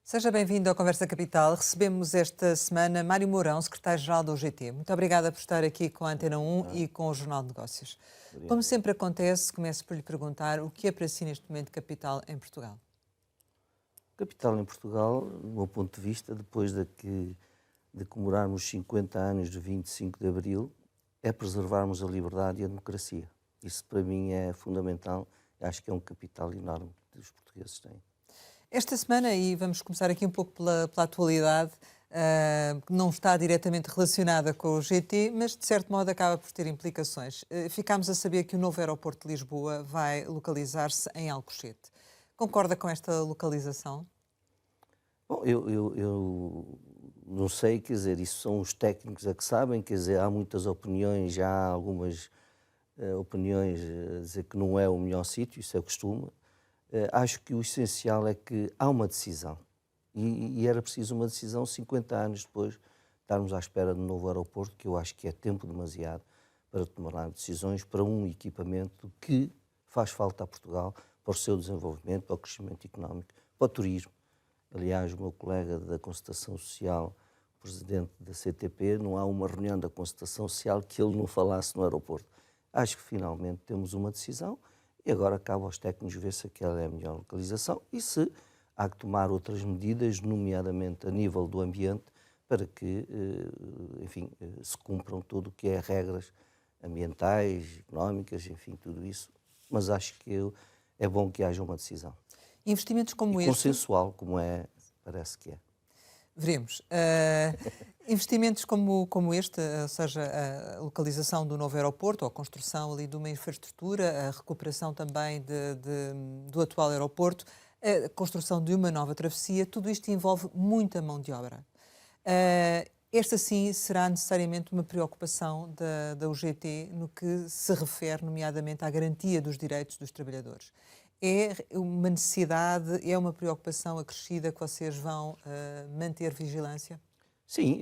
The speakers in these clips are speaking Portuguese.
Seja bem-vindo ao Conversa Capital. Recebemos esta semana Mário Mourão, secretário-geral da UGT. Muito obrigada por estar aqui com a Antena 1 Ah, e com o Jornal de Negócios. Como obrigado. sempre acontece, começo por lhe perguntar o que é para si neste momento capital em Portugal? Capital em Portugal, do meu ponto de vista, depois de comemorarmos 50 anos de 25 de Abril, é preservarmos a liberdade e a democracia. Isso para mim é fundamental. Acho que é um capital enorme que os portugueses têm. Esta semana, e vamos começar aqui um pouco pela atualidade, que não está diretamente relacionada com o GT, mas de certo modo acaba por ter implicações. Ficámos a saber que o novo aeroporto de Lisboa vai localizar-se em Alcochete. Concorda com esta localização? Bom, eu não sei, quer dizer, isso são os técnicos a que sabem, quer dizer, há muitas opiniões, já há algumas opiniões a dizer que não é o melhor sítio, isso é costume. Acho que o essencial é que há uma decisão. E era preciso uma decisão 50 anos depois de estarmos à espera de um novo aeroporto, que eu acho que é tempo demasiado para tomar decisões para um equipamento que faz falta a Portugal para o seu desenvolvimento, para o crescimento económico, para o turismo. Aliás, o meu colega da Concertação Social, presidente da CTP, não há uma reunião da Concertação Social que ele não falasse no aeroporto. Acho que finalmente temos uma decisão e agora cabe aos técnicos ver se aquela é a melhor localização e se há que tomar outras medidas, nomeadamente a nível do ambiente, para que, enfim, se cumpram tudo o que é regras ambientais, económicas, enfim, tudo isso. Mas acho que é bom que haja uma decisão. Investimentos E como este. consensual, como é, parece que é. Veremos. Investimentos como este, ou seja, a localização do novo aeroporto, ou a construção ali de uma infraestrutura, a recuperação também do atual aeroporto, a construção de uma nova travessia, tudo isto envolve muita mão de obra. Esta sim será necessariamente uma preocupação da UGT no que se refere, nomeadamente, à garantia dos direitos dos trabalhadores. É uma necessidade, é uma preocupação acrescida que vocês vão manter vigilância? Sim,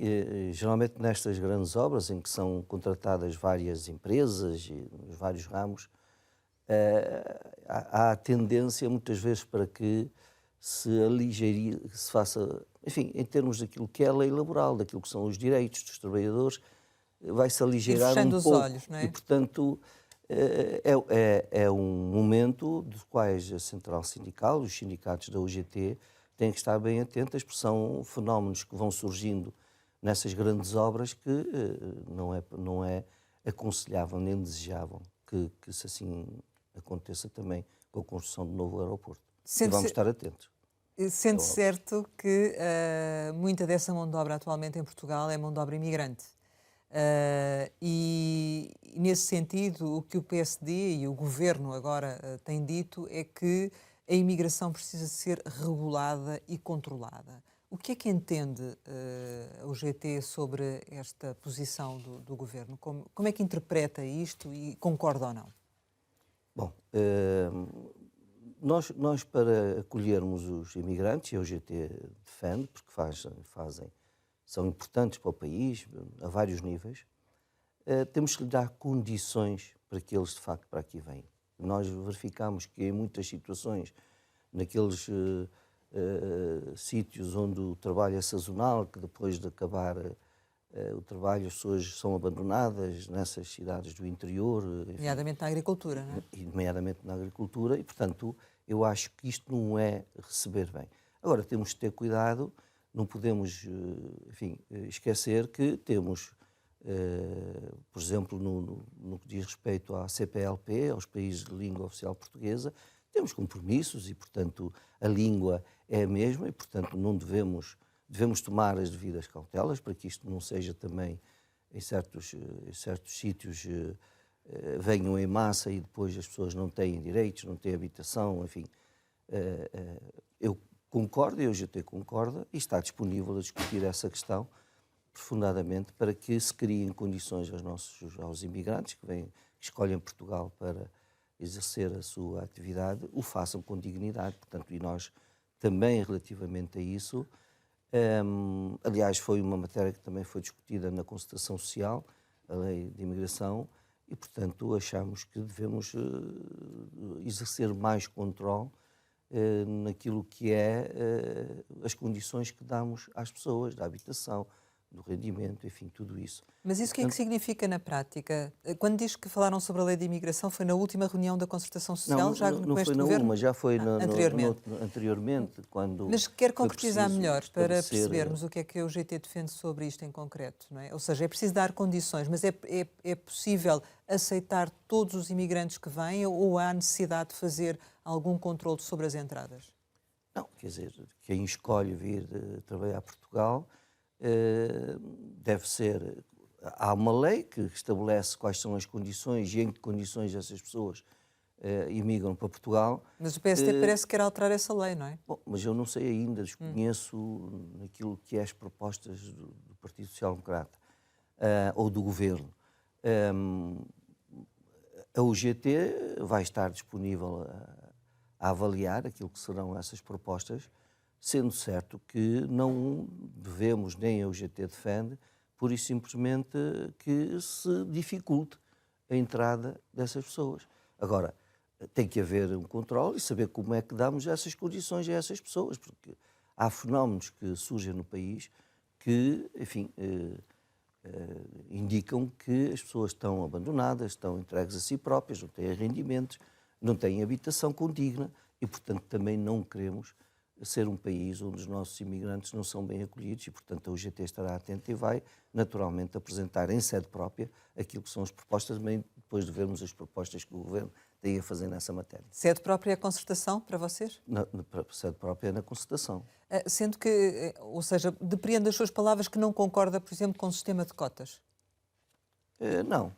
geralmente nestas grandes obras em que são contratadas várias empresas e nos vários ramos, há a tendência muitas vezes para que se faça, enfim, em termos daquilo que é a lei laboral, daquilo que são os direitos dos trabalhadores, vai-se Ir aligeirar um fechando os pouco olhos, não e, é? portanto, é um momento dos quais a Central Sindical, os sindicatos da UGT, têm que estar bem atentas, porque são fenómenos que vão surgindo nessas grandes obras que não é aconselhável nem desejável que se assim aconteça também com a construção do novo aeroporto. E vamos Sente-se estar atentos, é sente óbvio. certo que muita dessa mão de obra atualmente em Portugal é mão de obra imigrante. E nesse sentido, o que o PSD e o governo agora têm dito é que a imigração precisa ser regulada e controlada. O que é que entende o GT sobre esta posição do governo? Como é que interpreta isto e concorda ou não? Bom, nós para acolhermos os imigrantes, e a UGT defende, porque são importantes para o país, a vários níveis, temos que lhe dar condições para que eles de facto para aqui venham. Nós verificamos que em muitas situações, naqueles sítios onde o trabalho é sazonal, que depois de acabar o trabalho as pessoas são abandonadas nessas cidades do interior, enfim, Nomeadamente na agricultura, não é? e nomeadamente na agricultura, e portanto eu acho que isto não é receber bem. Agora temos de ter cuidado, não podemos, enfim, esquecer que temos, por exemplo, no que diz respeito à CPLP, aos países de língua oficial portuguesa, temos compromissos e, portanto, a língua é a mesma e, portanto, não devemos tomar as devidas cautelas para que isto não seja também, em certos sítios, venham em massa e depois as pessoas não têm direitos, não têm habitação, enfim. Eu concordo, e a UGT concorda, e está disponível a discutir essa questão profundamente para que se criem condições aos imigrantes que escolhem Portugal para exercer a sua atividade, o façam com dignidade. Portanto, e nós também relativamente a isso, aliás, foi uma matéria que também foi discutida na Concertação Social, a lei de imigração, e, portanto, achamos que devemos exercer mais controle naquilo que é as condições que damos às pessoas, da habitação, do rendimento, enfim, tudo isso. Mas isso o que é que significa na prática? Quando diz que falaram sobre a lei de imigração, foi na última reunião da Concertação Social, já Não com foi este na governo? uma, já foi Anteriormente. anteriormente, quando Mas quer foi concretizar preciso melhor para estabelecer, percebermos o que é que a UGT defende sobre isto em concreto, não é? Ou seja, é preciso dar condições, mas é possível aceitar todos os imigrantes que vêm ou há necessidade de fazer algum controle sobre as entradas? Não, quer dizer, quem escolhe vir trabalhar a Portugal deve ser. Há uma lei que estabelece quais são as condições e em que condições essas pessoas imigram para Portugal. Mas o PST parece que quer alterar essa lei, não é? Bom, mas eu não sei ainda, desconheço naquilo que é as propostas do Partido Social Democrata ou do Governo. A UGT vai estar disponível a avaliar aquilo que serão essas propostas, sendo certo que não devemos, nem a UGT defende, pura e simplesmente que se dificulte a entrada dessas pessoas. Agora, tem que haver um controle e saber como é que damos essas condições a essas pessoas, porque há fenómenos que surgem no país que, enfim, indicam que as pessoas estão abandonadas, estão entregues a si próprias, não têm rendimentos, não têm habitação condigna e, portanto, também não queremos ser um país onde os nossos imigrantes não são bem acolhidos e, portanto, a UGT estará atenta e vai, naturalmente, apresentar em sede própria aquilo que são as propostas, também depois de vermos as propostas que o Governo tem a fazer nessa matéria. Sede própria é a concertação para vocês? Sede própria é na concertação. Sendo que, ou seja, depreende das suas palavras que não concorda, por exemplo, com o sistema de cotas? Não,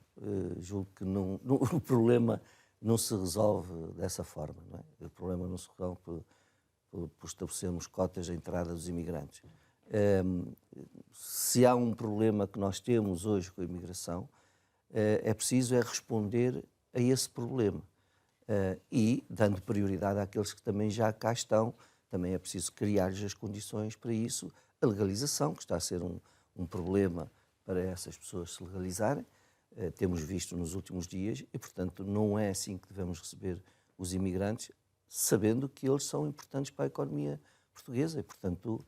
julgo que não, o problema não se resolve dessa forma. Não é? O problema não se resolve por estabelecermos cotas de entrada dos imigrantes. Se há um problema que nós temos hoje com a imigração, é preciso responder a esse problema. E, dando prioridade àqueles que também já cá estão, também é preciso criar-lhes as condições para isso. A legalização, que está a ser um problema para essas pessoas se legalizarem, temos visto nos últimos dias, e, portanto, não é assim que devemos receber os imigrantes, sabendo que eles são importantes para a economia portuguesa e, portanto,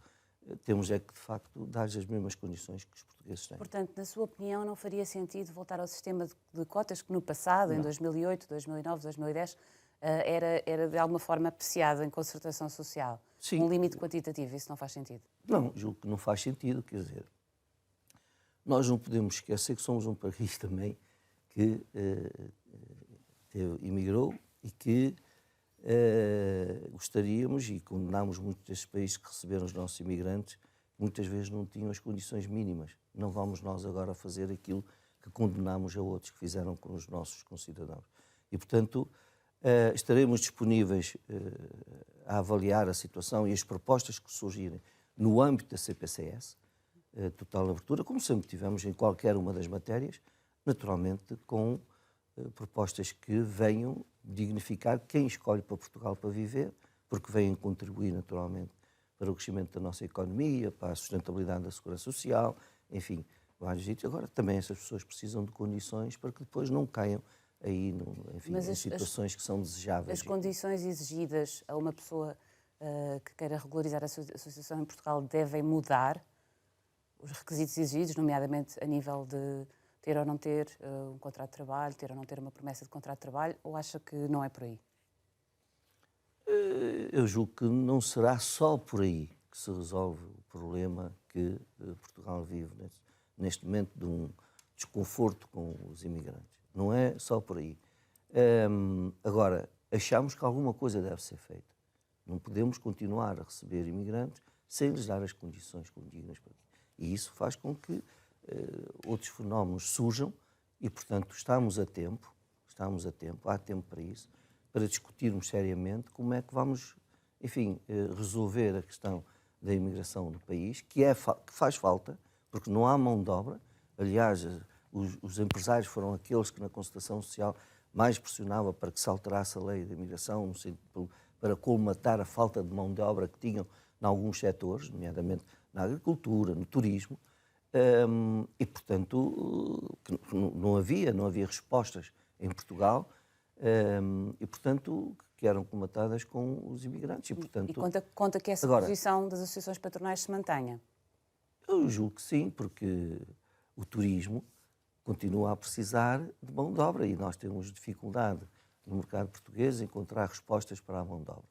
temos que, de facto, dar-lhes as mesmas condições que os portugueses têm. Portanto, na sua opinião, não faria sentido voltar ao sistema de cotas que no passado, em 2008, 2009, 2010, era de alguma forma apreciado em concertação social? Sim. Um limite quantitativo, isso não faz sentido? Não, julgo que não faz sentido, quer dizer, nós não podemos esquecer que somos um país também que imigrou e que gostaríamos e condenámos muitos destes países que receberam os nossos imigrantes, muitas vezes não tinham as condições mínimas. Não vamos nós agora fazer aquilo que condenámos a outros que fizeram com os nossos concidadãos. E, portanto, estaremos disponíveis a avaliar a situação e as propostas que surgirem no âmbito da CPCS, total abertura, como sempre tivemos em qualquer uma das matérias, naturalmente com propostas que venham dignificar quem escolhe para Portugal para viver, porque venham contribuir naturalmente para o crescimento da nossa economia, para a sustentabilidade da segurança social, enfim, vários sítios. Agora, também essas pessoas precisam de condições para que depois não caiam aí enfim, em situações que são desejáveis. As condições exigidas a uma pessoa que queira regularizar a sua situação em Portugal devem mudar? Os requisitos exigidos, nomeadamente a nível de ter ou não ter um contrato de trabalho, ter ou não ter uma promessa de contrato de trabalho, ou acha que não é por aí? Eu julgo que não será só por aí que se resolve o problema que Portugal vive neste momento de um desconforto com os imigrantes. Não é só por aí. Agora, achamos que alguma coisa deve ser feita. Não podemos continuar a receber imigrantes sem lhes dar as condições condignas para isso. E isso faz com que outros fenómenos surjam e, portanto, estamos a tempo, há tempo para isso, para discutirmos seriamente como é que vamos, enfim, resolver a questão da imigração no país, que faz falta, porque não há mão de obra. Aliás, os empresários foram aqueles que na concertação social mais pressionavam para que se alterasse a lei da imigração, para colmatar a falta de mão de obra que tinham em alguns setores, nomeadamente na agricultura, no turismo, e, portanto, não havia respostas em Portugal e, portanto, que eram comatadas com os imigrantes. E, portanto, conta que essa agora, posição das associações patronais se mantenha? eu julgo que sim, porque o turismo continua a precisar de mão de obra e nós temos dificuldade no mercado português em encontrar respostas para a mão de obra.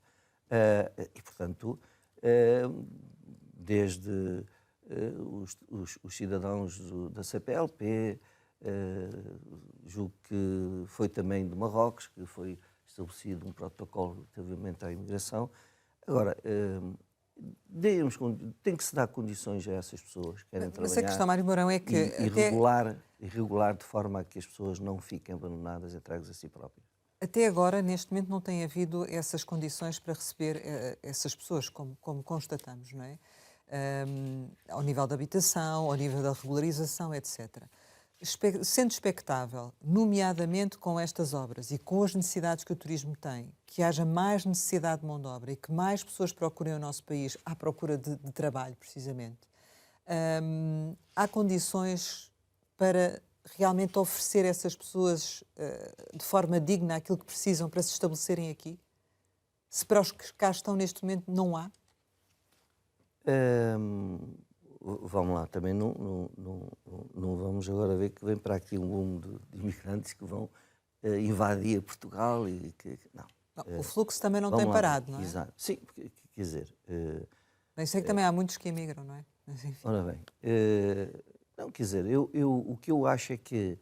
E, portanto, desde os cidadãos da CPLP, julgo que foi também de Marrocos, que foi estabelecido um protocolo relativamente à imigração. Agora, tem que se dar condições a essas pessoas que querem trabalhar. Mas a questão, Mário Mourão, é que E regular de forma a que as pessoas não fiquem abandonadas, entregues a si próprias. até agora, neste momento, não tem havido essas condições para receber essas pessoas, como constatamos, não é? Ao nível da habitação, ao nível da regularização, etc. Sendo expectável, nomeadamente com estas obras e com as necessidades que o turismo tem, que haja mais necessidade de mão de obra e que mais pessoas procurem o nosso país à procura de trabalho, precisamente, há condições para realmente oferecer a essas pessoas de forma digna aquilo que precisam para se estabelecerem aqui? Se para os que cá estão neste momento não há? Vamos lá, também não vamos agora ver que vem para aqui um boom de imigrantes que vão invadir Portugal e que... Não. O fluxo também não tem parado, não é? Exato. Sim, quer dizer... Bem, sei que também há muitos que emigram, não é? Mas, enfim. Ora bem, não, quer dizer, o que eu acho é que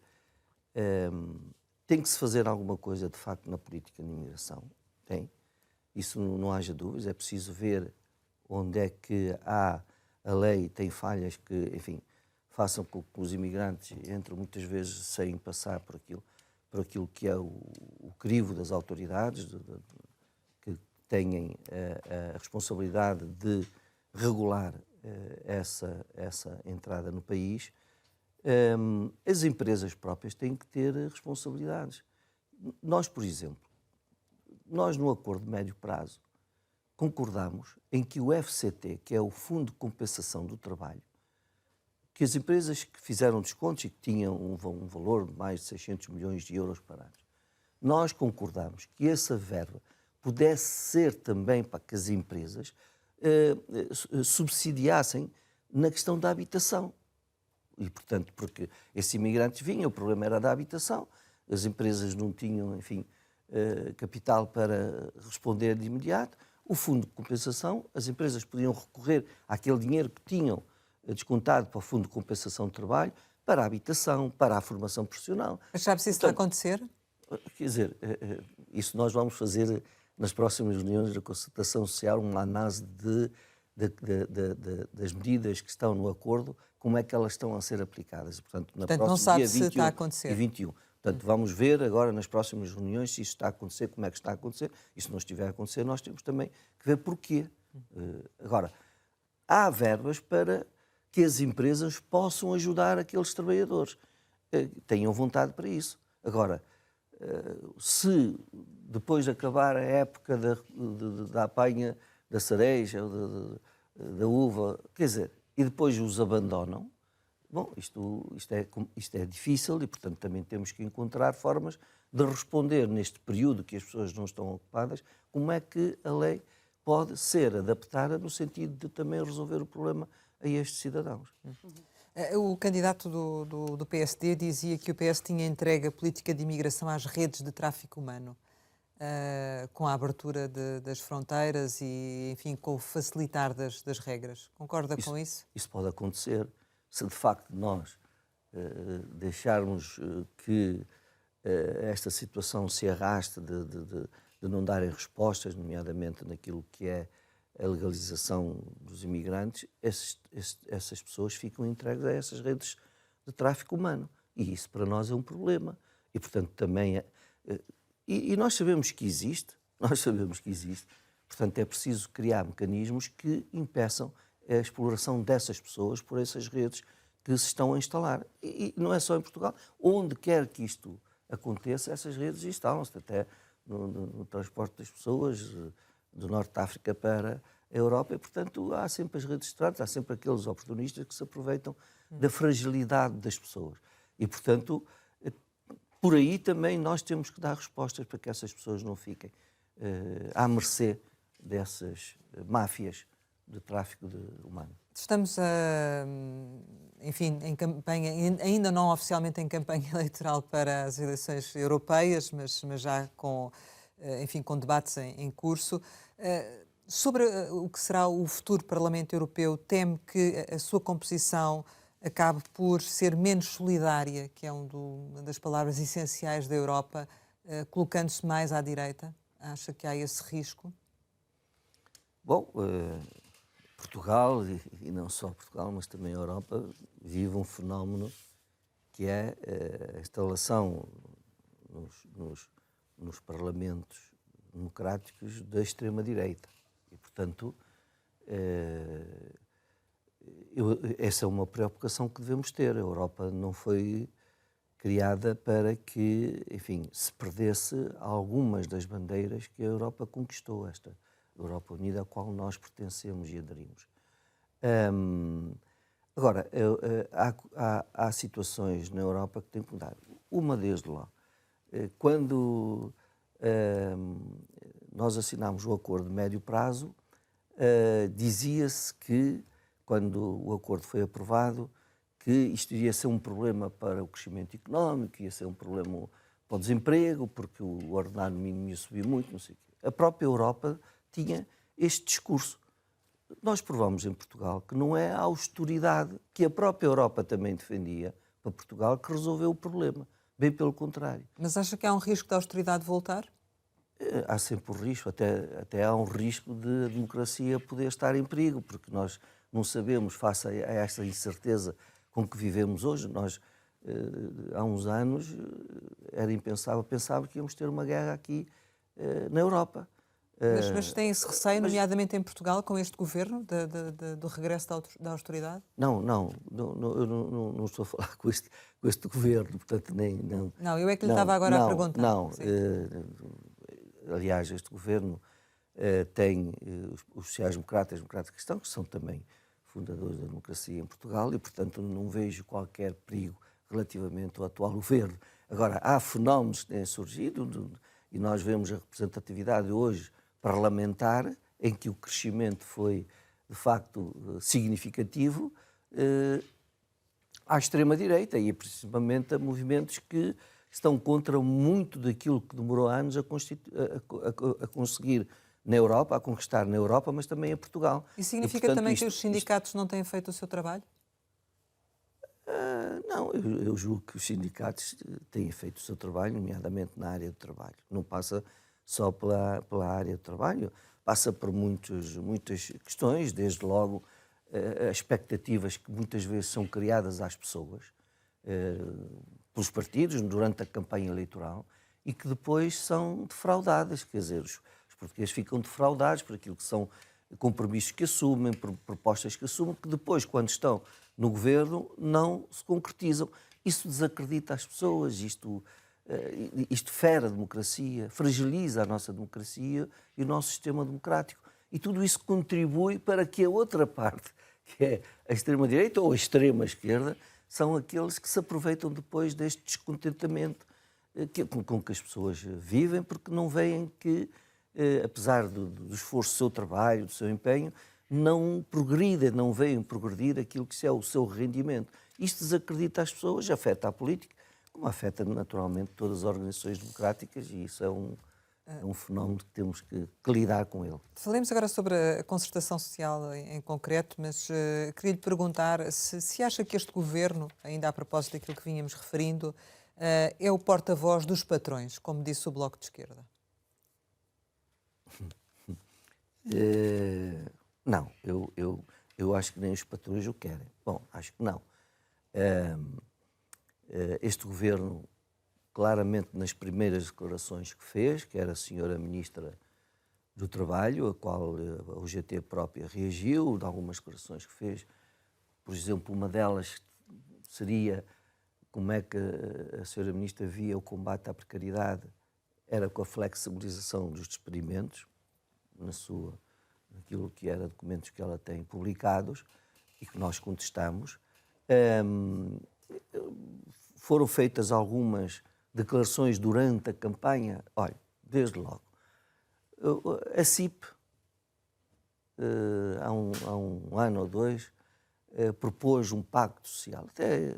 tem que se fazer alguma coisa, de facto, na política de imigração. Tem. Isso não haja dúvidas. É preciso ver onde é que a lei tem falhas que, enfim, façam com que os imigrantes entrem muitas vezes sem passar por aquilo que é o crivo das autoridades, que têm a responsabilidade de regular essa entrada no país. As empresas próprias têm que ter responsabilidades. Nós, por exemplo, no acordo de médio prazo, concordamos em que o FCT, que é o Fundo de Compensação do Trabalho, que as empresas que fizeram descontos e que tinham um valor de mais de 600 milhões de euros para anos, nós concordamos que essa verba pudesse ser também para que as empresas subsidiassem na questão da habitação. E, portanto, porque esses imigrantes vinham, o problema era da habitação, as empresas não tinham, enfim, capital para responder de imediato. O fundo de compensação, as empresas podiam recorrer àquele dinheiro que tinham descontado para o fundo de compensação de trabalho, para a habitação, para a formação profissional. Mas sabe se isso está a acontecer? Quer dizer, isso nós vamos fazer nas próximas reuniões da concertação social, uma análise das medidas que estão no acordo, como é que elas estão a ser aplicadas. Portanto, não sabe se está a acontecer. E 21. Portanto, vamos ver agora nas próximas reuniões se isso está a acontecer, como é que está a acontecer. E se não estiver a acontecer, nós temos também que ver porquê. Agora, há verbas para que as empresas possam ajudar aqueles trabalhadores. Tenham vontade para isso. Agora, se depois de acabar a época da apanha da cereja, da uva, quer dizer, e depois os abandonam, bom, isto é difícil e, portanto, também temos que encontrar formas de responder neste período que as pessoas não estão ocupadas, como é que a lei pode ser adaptada no sentido de também resolver o problema a estes cidadãos. O candidato do PSD dizia que o PS tinha entregue a política de imigração às redes de tráfico humano, com a abertura das fronteiras e, enfim, com o facilitar das regras. Concorda com isso? Isso pode acontecer se, de facto, nós deixarmos que esta situação se arraste de não darem respostas, nomeadamente naquilo que é a legalização dos imigrantes, essas pessoas ficam entregues a essas redes de tráfico humano. E isso para nós é um problema. E, portanto, também... E nós sabemos que existe, portanto, é preciso criar mecanismos que impeçam a exploração dessas pessoas por essas redes que se estão a instalar. E não é só em Portugal. Onde quer que isto aconteça, essas redes instalam-se, até no transporte das pessoas do Norte de África para a Europa, e, portanto, há sempre as redes de trânsito, há sempre aqueles oportunistas que se aproveitam da fragilidade das pessoas. E, portanto, por aí também nós temos que dar respostas para que essas pessoas não fiquem à mercê dessas máfias de tráfico de humano. Estamos, enfim, em campanha, ainda não oficialmente em campanha eleitoral para as eleições europeias, mas já com, enfim, com debates em curso. Sobre o que será o futuro Parlamento Europeu, teme que a sua composição acabe por ser menos solidária, que é uma das palavras essenciais da Europa, colocando-se mais à direita? Acha que há esse risco? Bom, Portugal, e não só Portugal, mas também a Europa, vive um fenómeno que é a instalação nos parlamentos democráticos da extrema-direita. E, portanto, essa é uma preocupação que devemos ter. A Europa não foi criada para que, enfim, se perdesse algumas das bandeiras que a Europa conquistou, esta Europa Unida, à qual nós pertencemos e aderimos. Agora, há situações na Europa que têm que mudar. Uma desde lá, quando nós assinámos o acordo de médio prazo, dizia-se que, quando o acordo foi aprovado, que isto iria ser um problema para o crescimento económico, ia ser um problema para o desemprego, porque o ordenado mínimo ia subir muito, não sei o quê. A própria Europa tinha este discurso. Nós provamos em Portugal que não é a austeridade que a própria Europa também defendia para Portugal que resolveu o problema. Bem pelo contrário. Mas acha que há um risco da austeridade voltar? Há sempre o risco, até há um risco de a democracia poder estar em perigo, porque nós não sabemos, face a esta incerteza com que vivemos hoje, nós há uns anos era impensável, pensava que íamos ter uma guerra aqui na Europa. Mas tem esse receio, nomeadamente em Portugal, com este governo, do regresso da austeridade? Não, eu não estou a falar com este governo, portanto, nem... Não, eu é que lhe estava agora a perguntar. Não, aliás, este governo tem os sociais-democratas cristãos, que são também fundadores da democracia em Portugal, e, portanto, não vejo qualquer perigo relativamente ao atual governo. Agora, há fenómenos que têm surgido, e nós vemos a representatividade hoje parlamentar, em que o crescimento foi, de facto, significativo, à extrema-direita, e principalmente a movimentos que estão contra muito daquilo que demorou anos a conseguir na Europa, a conquistar na Europa, mas também em Portugal. Isso significa também que os sindicatos não têm feito o seu trabalho? Não, eu julgo que os sindicatos têm feito o seu trabalho, nomeadamente na área do trabalho. Não passa só pela área do trabalho, passa por muitas questões, desde logo as expectativas que muitas vezes são criadas às pessoas, pelos partidos, durante a campanha eleitoral, e que depois são defraudadas. Quer dizer, os portugueses ficam defraudados por aquilo que são compromissos que assumem, por propostas que assumem, que depois, quando estão no governo, não se concretizam. Isso desacredita as pessoas, isto fere a democracia, fragiliza a nossa democracia e o nosso sistema democrático. E tudo isso contribui para que a outra parte, que é a extrema-direita ou a extrema-esquerda, são aqueles que se aproveitam depois deste descontentamento com que as pessoas vivem, porque não veem que, apesar do esforço do seu trabalho, do seu empenho, não progridem, não veem progredir aquilo que é o seu rendimento. Isto desacredita as pessoas, afeta a política, como afeta naturalmente todas as organizações democráticas, e isso é um fenómeno que temos que lidar com ele. Falemos agora sobre a concertação social em concreto, mas queria lhe perguntar se acha que este governo, ainda a propósito daquilo que vínhamos referindo, é o porta-voz dos patrões, como disse o Bloco de Esquerda. Não, eu acho que nem os patrões o querem. Bom, acho que não. Este governo, claramente nas primeiras declarações que fez, que era a senhora Ministra do Trabalho, a qual a UGT própria reagiu, de algumas declarações que fez, por exemplo, uma delas seria como é que a senhora Ministra via o combate à precariedade, era com a flexibilização dos despedimentos, naquilo que era documentos que ela tem publicados e que nós contestamos. Foram feitas algumas declarações durante a campanha, olha, desde logo. A CIP, há um ano ou dois, propôs um pacto social. Até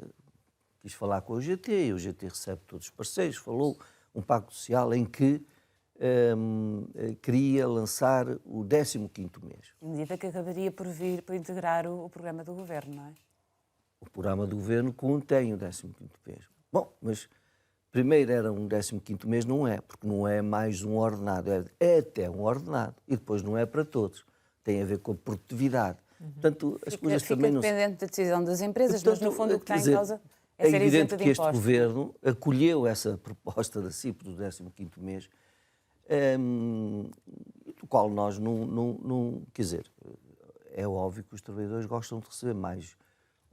quis falar com o GT, e o GT recebe todos os parceiros, falou um pacto social em que queria lançar o 15º mês. Medida que acabaria por vir para integrar o programa do Governo, não é? O programa do Governo contém o 15º mês. Bom, mas primeiro era um 15º mês, não é, porque não é mais um ordenado, é até um ordenado, e depois não é para todos, tem a ver com a produtividade. Portanto, as coisas também não... Fica dependente da decisão das empresas, mas no fundo o que está em causa é é ser evidente isenta de que este impostos. Governo acolheu essa proposta da CIP do 15º mês, do qual nós não... Quer dizer, é óbvio que os trabalhadores gostam de receber mais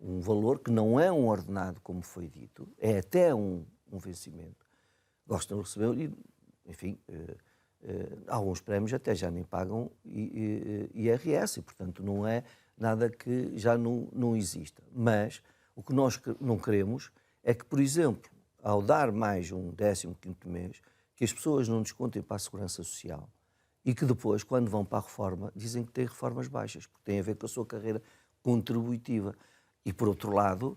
um valor que não é um ordenado, como foi dito, é até um vencimento. Gostam de receber, e, enfim, alguns prémios até já nem pagam IRS, e, portanto, não é nada que já não exista. Mas o que nós não queremos é que, por exemplo, ao dar mais um 15º mês, que as pessoas não descontem para a Segurança Social e que depois, quando vão para a reforma, dizem que têm reformas baixas, porque tem a ver com a sua carreira contributiva. E, por outro lado,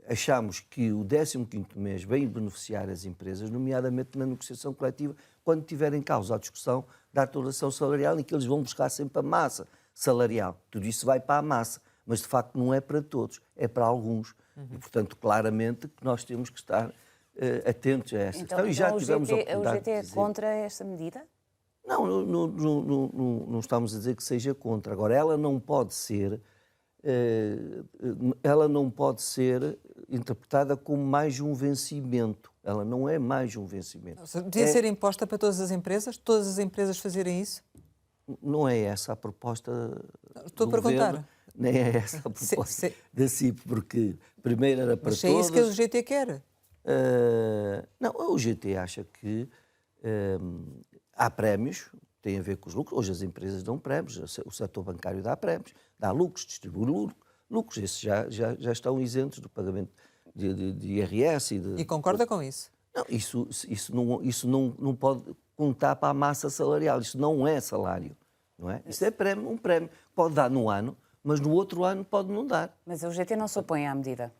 achamos que o 15º mês vem beneficiar as empresas, nomeadamente na negociação coletiva, quando tiver em causa a discussão da atualização salarial, em que eles vão buscar sempre a massa salarial. Tudo isso vai para a massa, mas de facto não é para todos, é para alguns. E, portanto, claramente que nós temos que estar atentos a essa questão. E já tivemos a oportunidade o GT é contra esta medida? Não estamos a dizer que seja contra. Agora, ela não pode ser interpretada como mais um vencimento. Ela não é mais um vencimento. Devia ser imposta para todas as empresas fazerem isso? Não é essa a proposta Estou a perguntar. Governo, nem é essa a proposta da CIP, porque primeiro era para Mas todos. é isso que o GT quer. Não, o GT acha que há prémios, tem a ver com os lucros. Hoje as empresas dão prémios, o setor bancário dá prémios, dá lucros, distribui lucros. Esses já estão isentos do pagamento de IRS. E concorda com isso? Não, isso não pode contar para a massa salarial. Isso não é salário. Não é? Isso é prémio, um prémio. Pode dar no ano, mas no outro ano pode não dar. Mas o GT não se opõe à medida?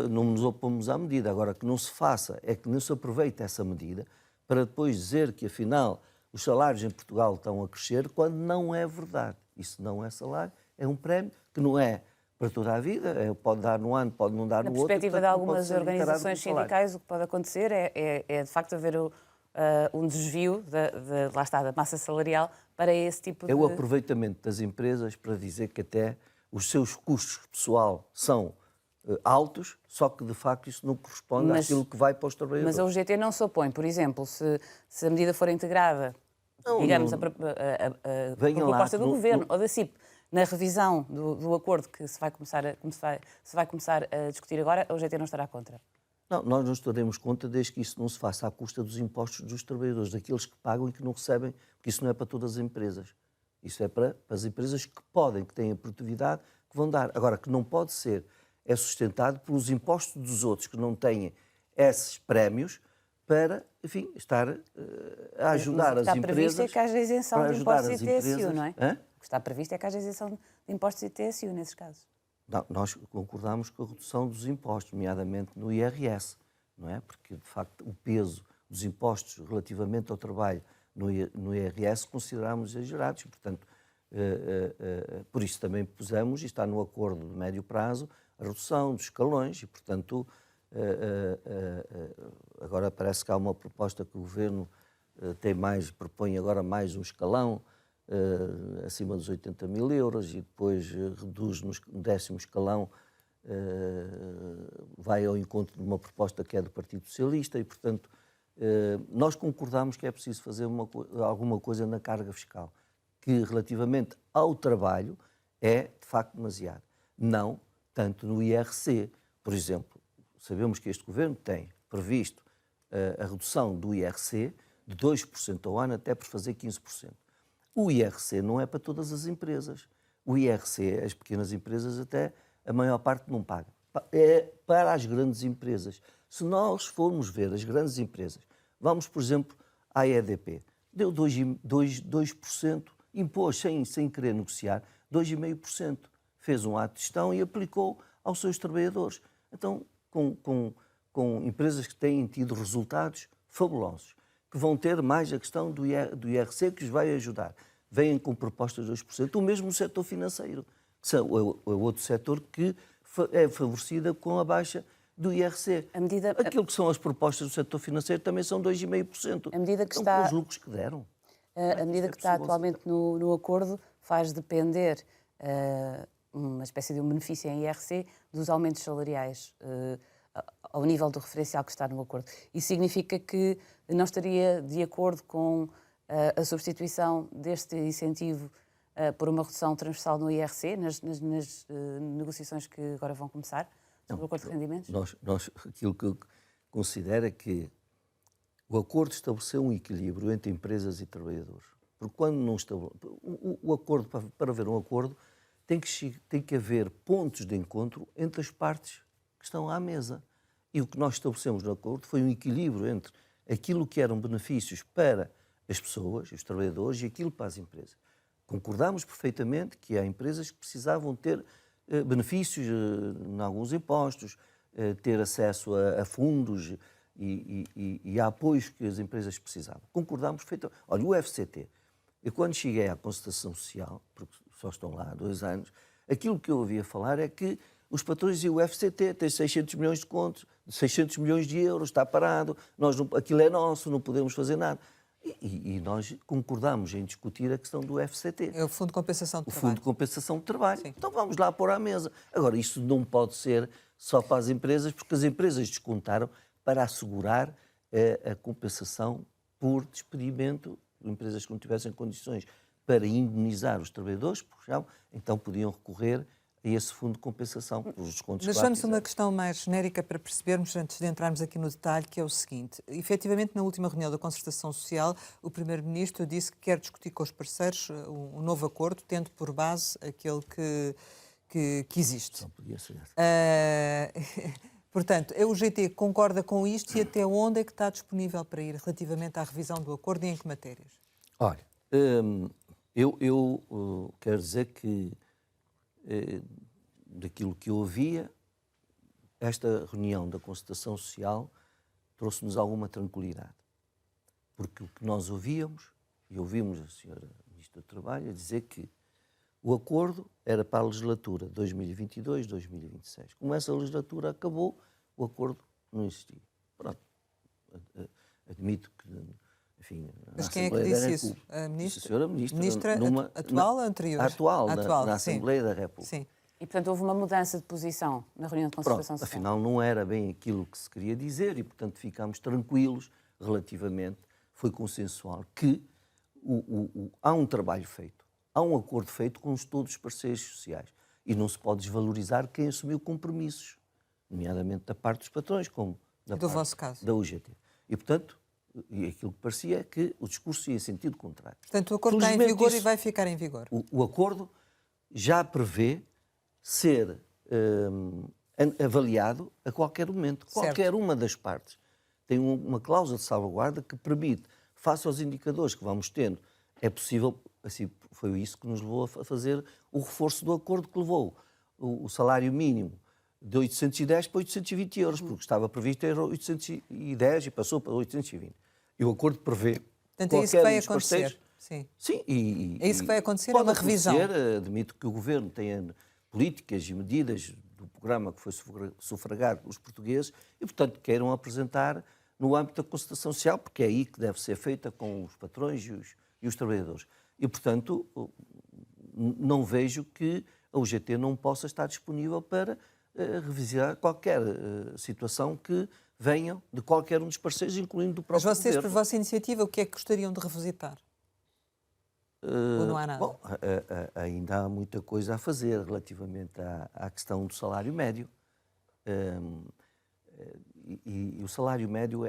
Não nos opomos à medida. Agora, que não se faça é que não se aproveite essa medida para depois dizer que, afinal, os salários em Portugal estão a crescer, quando não é verdade. Isso não é salário, é um prémio que não é para toda a vida, pode dar num ano, pode não dar no outro. Na perspectiva de algumas organizações sindicais, o que pode acontecer é de facto haver um desvio lá está, da massa salarial para esse tipo de... É o aproveitamento das empresas para dizer que até os seus custos pessoal são altos, só que de facto isso não corresponde àquilo que vai para os trabalhadores. Mas o GT não se opõe, por exemplo, se a medida for integrada, digamos, a proposta do Governo ou da CIP, na revisão do acordo que se vai começar a discutir agora, o GT não estará contra? Não, nós não estaremos contra desde que isso não se faça à custa dos impostos dos trabalhadores, daqueles que pagam e que não recebem, porque isso não é para todas as empresas. Isso é para as empresas que podem, que têm a produtividade, que vão dar. Agora, que não pode ser, é sustentado pelos impostos dos outros que não têm esses prémios para, enfim, estar a ajudar as empresas. O que está previsto é que haja isenção de impostos e TSU, não é? Hã? O que está previsto é que haja isenção de impostos e TSU nesses casos. Não, nós concordamos com a redução dos impostos, nomeadamente no IRS, não é? Porque, de facto, o peso dos impostos relativamente ao trabalho no IRS consideramos exagerados e, portanto, por isso também pusemos, e está no acordo de médio prazo, a redução dos escalões e, portanto, agora parece que há uma proposta que o Governo propõe agora mais um escalão acima dos 80 mil euros e depois reduz no 10º escalão, vai ao encontro de uma proposta que é do Partido Socialista e, portanto, nós concordamos que é preciso fazer alguma coisa na carga fiscal, que relativamente ao trabalho é, de facto, demasiado. Não tanto no IRC. Por exemplo, sabemos que este Governo tem previsto a redução do IRC de 2% ao ano até por fazer 15%. O IRC não é para todas as empresas. O IRC, as pequenas empresas até, a maior parte não paga. É para as grandes empresas. Se nós formos ver as grandes empresas, vamos, por exemplo, à EDP, deu 2%, impôs sem querer negociar, 2,5%. Fez um ato de gestão e aplicou aos seus trabalhadores. Então, com empresas que têm tido resultados fabulosos, que vão ter mais a questão do IRC, que os vai ajudar. Vêm com propostas de 2%, o mesmo no setor financeiro, que é o outro setor que é favorecido com a baixa do IRC. Aquilo que são as propostas do setor financeiro também são 2,5%. A medida que então, está, com os lucros que deram. A medida que está atualmente no acordo faz depender uma espécie de um benefício em IRC dos aumentos salariais ao nível do referencial que está no acordo. Isso significa que não estaria de acordo com a substituição deste incentivo por uma redução transversal no IRC, nas negociações que agora vão começar, sobre o acordo de rendimentos? Aquilo que eu considero é que o acordo estabeleceu um equilíbrio entre empresas e trabalhadores. Porque quando não estabelece... O acordo, para haver um acordo, tem que haver pontos de encontro entre as partes que estão à mesa. E o que nós estabelecemos no acordo foi um equilíbrio entre aquilo que eram benefícios para as pessoas, os trabalhadores, e aquilo para as empresas. Concordámos perfeitamente que há empresas que precisavam ter benefícios em alguns impostos, ter acesso a fundos e a apoios que as empresas precisavam. Concordámos perfeitamente. Olha, o FCT, eu quando cheguei à concertação social, porque só estão lá há 2 anos, aquilo que eu ouvia falar é que os patrões diziam: o FCT tem 600 milhões de contos, 600 milhões de euros, está parado, aquilo é nosso, não podemos fazer nada. E nós concordámos em discutir a questão do FCT. É o Fundo de Compensação de Trabalho. O Fundo de Compensação de Trabalho. Sim. Então vamos lá pôr à mesa. Agora, isso não pode ser só para as empresas, porque as empresas descontaram para assegurar a compensação por despedimento, empresas que não tivessem condições para indemnizar os trabalhadores, então podiam recorrer a esse fundo de compensação pelos descontos. Mas vamos a uma questão mais genérica para percebermos, antes de entrarmos aqui no detalhe, que é o seguinte. Efetivamente, na última reunião da Concertação Social, o Primeiro-Ministro disse que quer discutir com os parceiros um novo acordo, tendo por base aquele que existe. Só podia ser. Portanto, a UGT concorda com isto e até onde é que está disponível para ir relativamente à revisão do acordo e em que matérias? Olha, eu quero dizer que daquilo que eu ouvia, esta reunião da Concertação Social trouxe-nos alguma tranquilidade. Porque o que nós ouvíamos, e ouvimos a senhora Ministra do Trabalho, a dizer que o acordo era para a legislatura 2022-2026. Como essa legislatura acabou, o acordo não existia. Pronto. Admito que, enfim... Mas quem é que disse isso? A Ministra? A senhora Ministra. Atual ou anterior? Atual, na Assembleia da República. Sim. E, portanto, houve uma mudança de posição na reunião de concertação social. Afinal, não era bem aquilo que se queria dizer e, portanto, ficámos tranquilos relativamente, foi consensual, que há um trabalho feito, há um acordo feito com todos os parceiros sociais e não se pode desvalorizar quem assumiu compromissos, nomeadamente da parte dos patrões, como da do parte vosso caso. Da UGT. E, portanto, aquilo que parecia é que o discurso ia em sentido contrário. Portanto, o acordo está em vigor e vai ficar em vigor. O acordo já prevê ser avaliado a qualquer momento. Certo. Qualquer uma das partes tem uma cláusula de salvaguarda que permite, face aos indicadores que vamos tendo, é possível, assim, foi isso que nos levou a fazer o reforço do acordo, que levou o salário mínimo de 810 para 820 euros, porque estava previsto era 810 e passou para 820. E o acordo prevê... Portanto, é isso que vai acontecer. Sim. Sim, é isso que vai acontecer, é uma revisão. Admito que o Governo tenha políticas e medidas do programa que foi sufragado pelos portugueses e, portanto, queiram apresentar no âmbito da concertação social, porque é aí que deve ser feita com os patrões e os trabalhadores. E, portanto, não vejo que a UGT não possa estar disponível para revisar qualquer situação que venha de qualquer um dos parceiros, incluindo do próprio Mas vocês, Governo. por vossa iniciativa, o que é que gostariam de revisitar? Ou não há nada? Bom, ainda há muita coisa a fazer relativamente à questão do salário médio. E o salário médio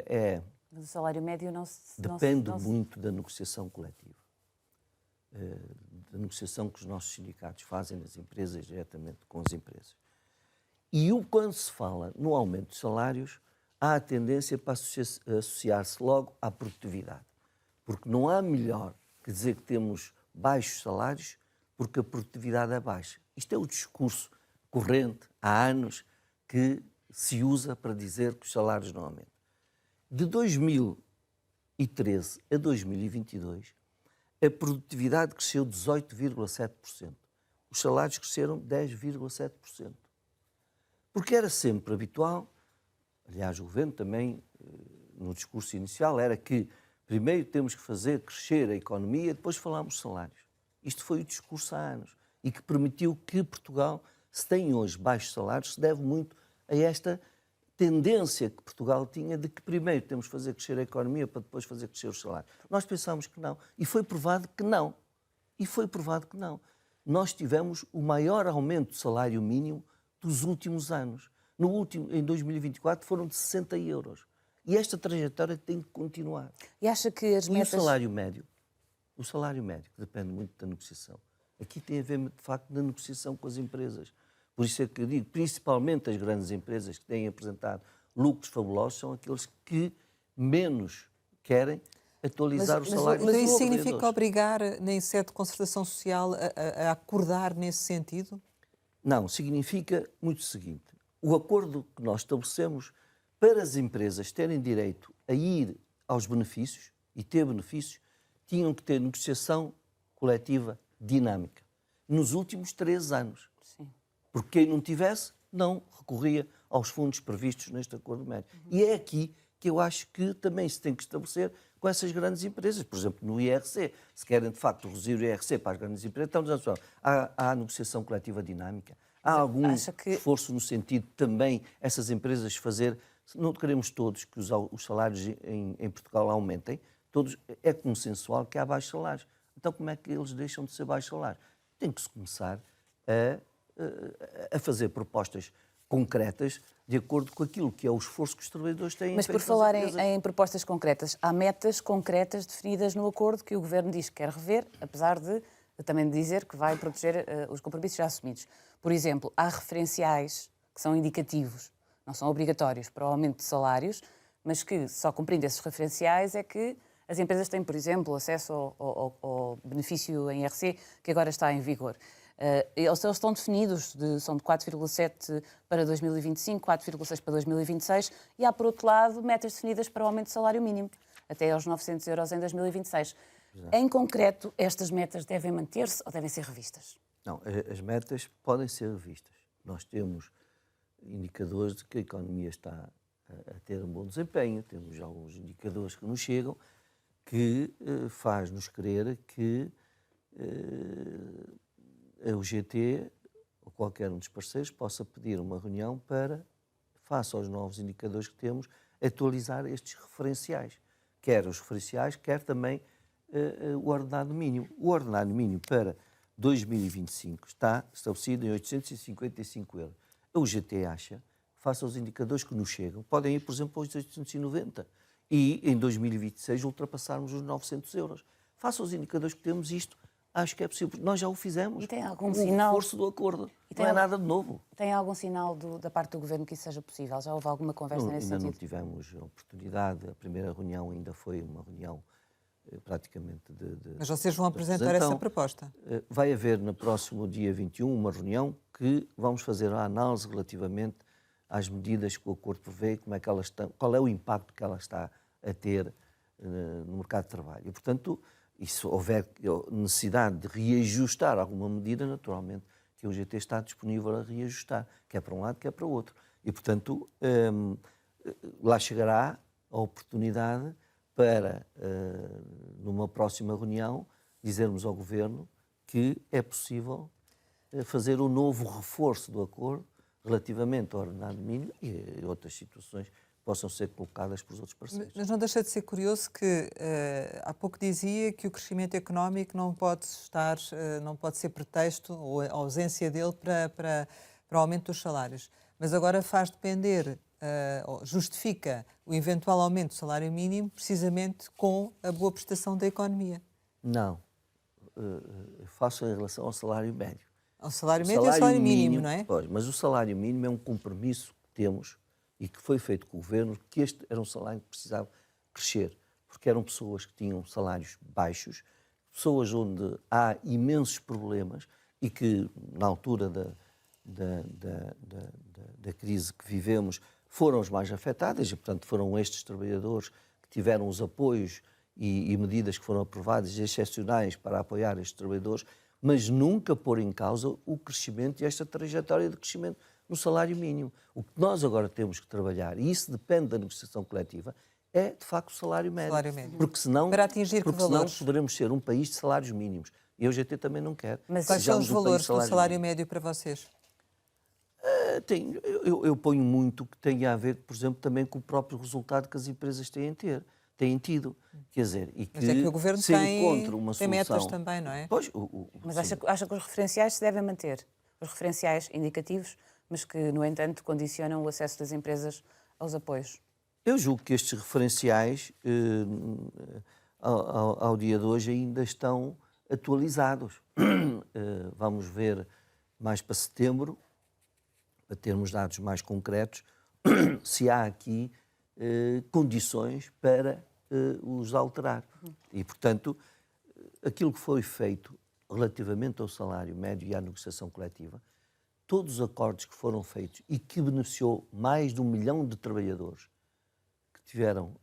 Mas o salário médio depende muito da negociação coletiva. Da negociação que os nossos sindicatos fazem nas empresas, diretamente com as empresas. E quando se fala no aumento de salários, há a tendência para associar-se logo à produtividade. Porque não há melhor que dizer que temos baixos salários porque a produtividade é baixa. Isto é o discurso corrente há anos que se usa para dizer que os salários não aumentam. De 2013 a 2022, a produtividade cresceu 18,7%. Os salários cresceram 10,7%. Porque era sempre habitual, aliás, o governo também, no discurso inicial, era que primeiro temos que fazer crescer a economia, depois falamos de salários. Isto foi o discurso há anos e que permitiu que Portugal, se tem hoje baixos salários, se deve muito a esta tendência que Portugal tinha de que primeiro temos que fazer crescer a economia para depois fazer crescer os salários. Nós pensámos que não. E foi provado que não. Nós tivemos o maior aumento do salário mínimo dos últimos anos. Em 2024 foram de 60 euros. E esta trajetória tem que continuar. E acha que as metas... E o salário médio, que depende muito da negociação. Aqui tem a ver, de facto, da negociação com as empresas. Por isso é que eu digo, principalmente as grandes empresas que têm apresentado lucros fabulosos são aqueles que menos querem atualizar o salário. Mas isso significa obrigar, na sede de concertação social, a acordar nesse sentido? Não, significa muito o seguinte. O acordo que nós estabelecemos para as empresas terem direito a ir aos benefícios e ter benefícios, tinham que ter negociação coletiva dinâmica. Nos últimos 3 anos. Sim. Porque quem não tivesse, não recorria aos fundos previstos neste acordo médio. E é aqui que eu acho que também se tem que estabelecer com essas grandes empresas. Por exemplo, no IRC, se querem de facto reduzir o IRC para as grandes empresas, então há negociação coletiva dinâmica. Há algum esforço no sentido de também essas empresas fazer... Não queremos todos que os salários em Portugal aumentem, todos, é consensual que há baixos salários. Então como é que eles deixam de ser baixos salários? Tem que se começar a fazer propostas concretas de acordo com aquilo que é o esforço que os trabalhadores têm. Mas por falar em propostas concretas, há metas concretas definidas no acordo que o Governo diz que quer rever, apesar de também dizer que vai proteger os compromissos já assumidos. Por exemplo, há referenciais que são indicativos, não são obrigatórios para o aumento de salários, mas que só cumprindo esses referenciais é que as empresas têm, por exemplo, acesso ao benefício em IRC que agora está em vigor. Eles estão definidos, são de 4,7 para 2025, 4,6 para 2026 e há, por outro lado, metas definidas para o aumento de salário mínimo, até aos 900 euros em 2026. Exato. Em concreto, estas metas devem manter-se ou devem ser revistas? Não, as metas podem ser revistas. Nós temos indicadores de que a economia está a ter um bom desempenho, temos alguns indicadores que nos chegam que faz-nos crer que a UGT ou qualquer um dos parceiros possa pedir uma reunião para, face aos novos indicadores que temos, atualizar estes referenciais. Quer os referenciais, quer também o ordenado mínimo. O ordenado mínimo para 2025 está estabelecido em 855 euros. A UGT acha, face aos indicadores que nos chegam, podem ir, por exemplo, aos 890 e em 2026 ultrapassarmos os 900 euros. Face aos indicadores que temos, isto acho que é possível. Nós já o fizemos. E tem algum sinal? O reforço do acordo. Não é nada de novo. Tem algum sinal da parte do Governo que isso seja possível? Já houve alguma conversa nesse sentido? Ainda não tivemos oportunidade. A primeira reunião ainda foi uma reunião praticamente de... Mas vocês vão apresentar essa proposta? Vai haver no próximo dia 21 uma reunião que vamos fazer a análise relativamente às medidas que o acordo prevê, como é que elas estão, qual é o impacto que ela está a ter no mercado de trabalho. E, portanto, e se houver necessidade de reajustar alguma medida, naturalmente, que a UGT está disponível a reajustar, quer para um lado, quer para o outro. E, portanto, lá chegará a oportunidade para, numa próxima reunião, dizermos ao Governo que é possível fazer um novo reforço do acordo relativamente ao ordenado mínimo e outras situações que possam ser colocadas por outros parceiros. Mas não deixa de ser curioso que há pouco dizia que o crescimento económico não pode ser pretexto ou a ausência dele para o aumento dos salários. Mas agora faz depender, justifica o eventual aumento do salário mínimo precisamente com a boa prestação da economia. Não. Faço em relação ao salário médio. Ao salário médio e ao salário mínimo, não é? Pois, mas o salário mínimo é um compromisso que temos e que foi feito com o governo, que este era um salário que precisava crescer, porque eram pessoas que tinham salários baixos, pessoas onde há imensos problemas e que, na altura da crise que vivemos, foram os mais afetadas e, portanto, foram estes trabalhadores que tiveram os apoios e medidas que foram aprovadas excepcionais para apoiar estes trabalhadores, mas nunca pôr em causa o crescimento e esta trajetória de crescimento no salário mínimo. O que nós agora temos que trabalhar, e isso depende da negociação coletiva, é, de facto, o salário médio. Salário médio. Porque senão, Para atingir que valores? poderemos ser um país de salários mínimos. E a UGT também não quer. Mas Quais são os Sejamos um país valores de do salário médio para vocês? Eu ponho muito que tem a ver, por exemplo, também com o próprio resultado que as empresas têm tido. Quer dizer, e que, Mas é que o Governo se encontra uma tem solução... metas também, não é? Pois, Mas acha que os referenciais se devem manter? Os referenciais indicativos, mas que, no entanto, condicionam o acesso das empresas aos apoios? Eu julgo que estes referenciais, ao dia de hoje, ainda estão atualizados. Vamos ver mais para setembro, para termos dados mais concretos, se há aqui condições para os alterar. E, portanto, aquilo que foi feito relativamente ao salário médio e à negociação coletiva, todos os acordos que foram feitos e que beneficiou mais de 1 milhão de trabalhadores que tiveram,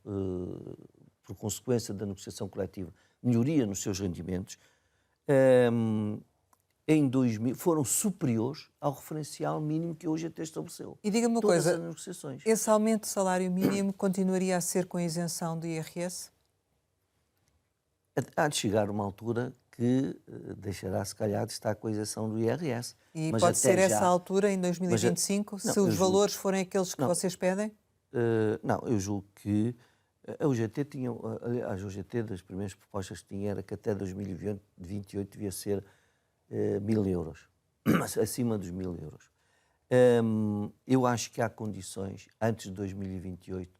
por consequência da negociação coletiva, melhoria nos seus rendimentos, em 2000 foram superiores ao referencial mínimo que hoje até estabeleceu. E diga-me uma Todas coisa, as negociações. esse aumento de salário mínimo continuaria a ser com isenção do IRS? Há de chegar uma altura que deixará, se calhar, de estar com a isenção do IRS. E Mas pode até ser já- essa altura, em 2025, Não, se eu os julgo- valores forem aqueles que Não. vocês pedem? Não, eu julgo que a UGT tinha, aliás, a UGT das primeiras propostas que tinha era que até 2028 devia ser 1.000 euros, acima dos 1.000 euros. Eu acho que há condições, antes de 2028,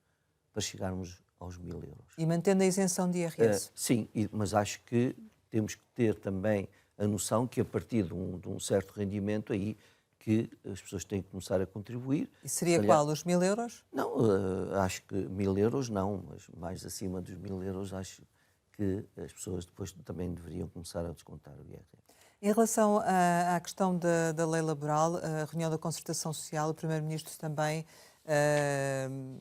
para chegarmos aos 1.000 euros. E mantendo a isenção de IRS? Sim, mas acho que temos que ter também a noção que a partir de um certo rendimento aí que as pessoas têm que começar a contribuir. E seria Se calhar- qual? Os 1.000 euros? Não, acho que 1.000 euros não, mas mais acima dos 1.000 euros acho que as pessoas depois também deveriam começar a descontar o IRS. Em relação à questão da lei laboral, a reunião da concertação social, o Primeiro-Ministro também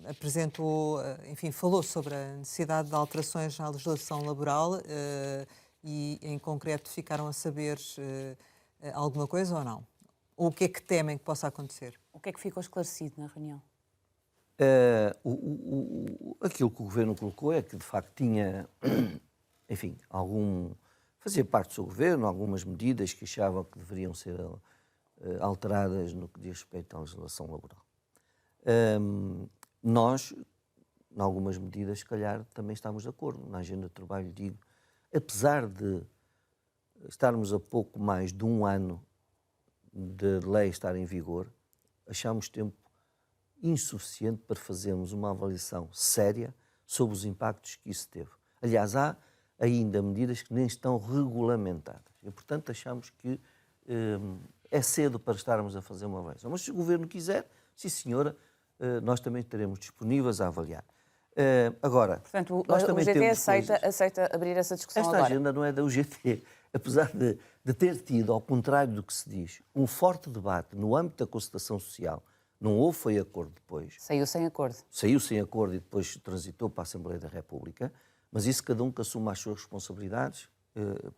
apresentou, enfim, falou sobre a necessidade de alterações à legislação laboral e, em concreto, ficaram a saber alguma coisa ou não? Ou o que é que temem que possa acontecer? O que é que ficou esclarecido na reunião? Aquilo que o Governo colocou é que, de facto, tinha, enfim, fazia parte do seu Governo, algumas medidas que achavam que deveriam ser alteradas no que diz respeito à legislação laboral. Nós, em algumas medidas, se calhar, também estamos de acordo. Na agenda de trabalho, digo, apesar de estarmos a pouco mais de 1 ano de lei estar em vigor, achamos tempo insuficiente para fazermos uma avaliação séria sobre os impactos que isso teve. Aliás, há ainda medidas que nem estão regulamentadas e, portanto, achamos que é cedo para estarmos a fazer uma avaliação. Mas se o Governo quiser, sim senhora, nós também estaremos disponíveis a avaliar. Agora, Portanto, nós o também UGT temos aceita abrir essa discussão esta agora? agenda não é da UGT. Apesar de ter tido, ao contrário do que se diz, um forte debate no âmbito da concertação social, não houve foi acordo depois, Saiu sem acordo. saiu sem acordo e depois transitou para a Assembleia da República, mas isso cada um que assuma as suas responsabilidades,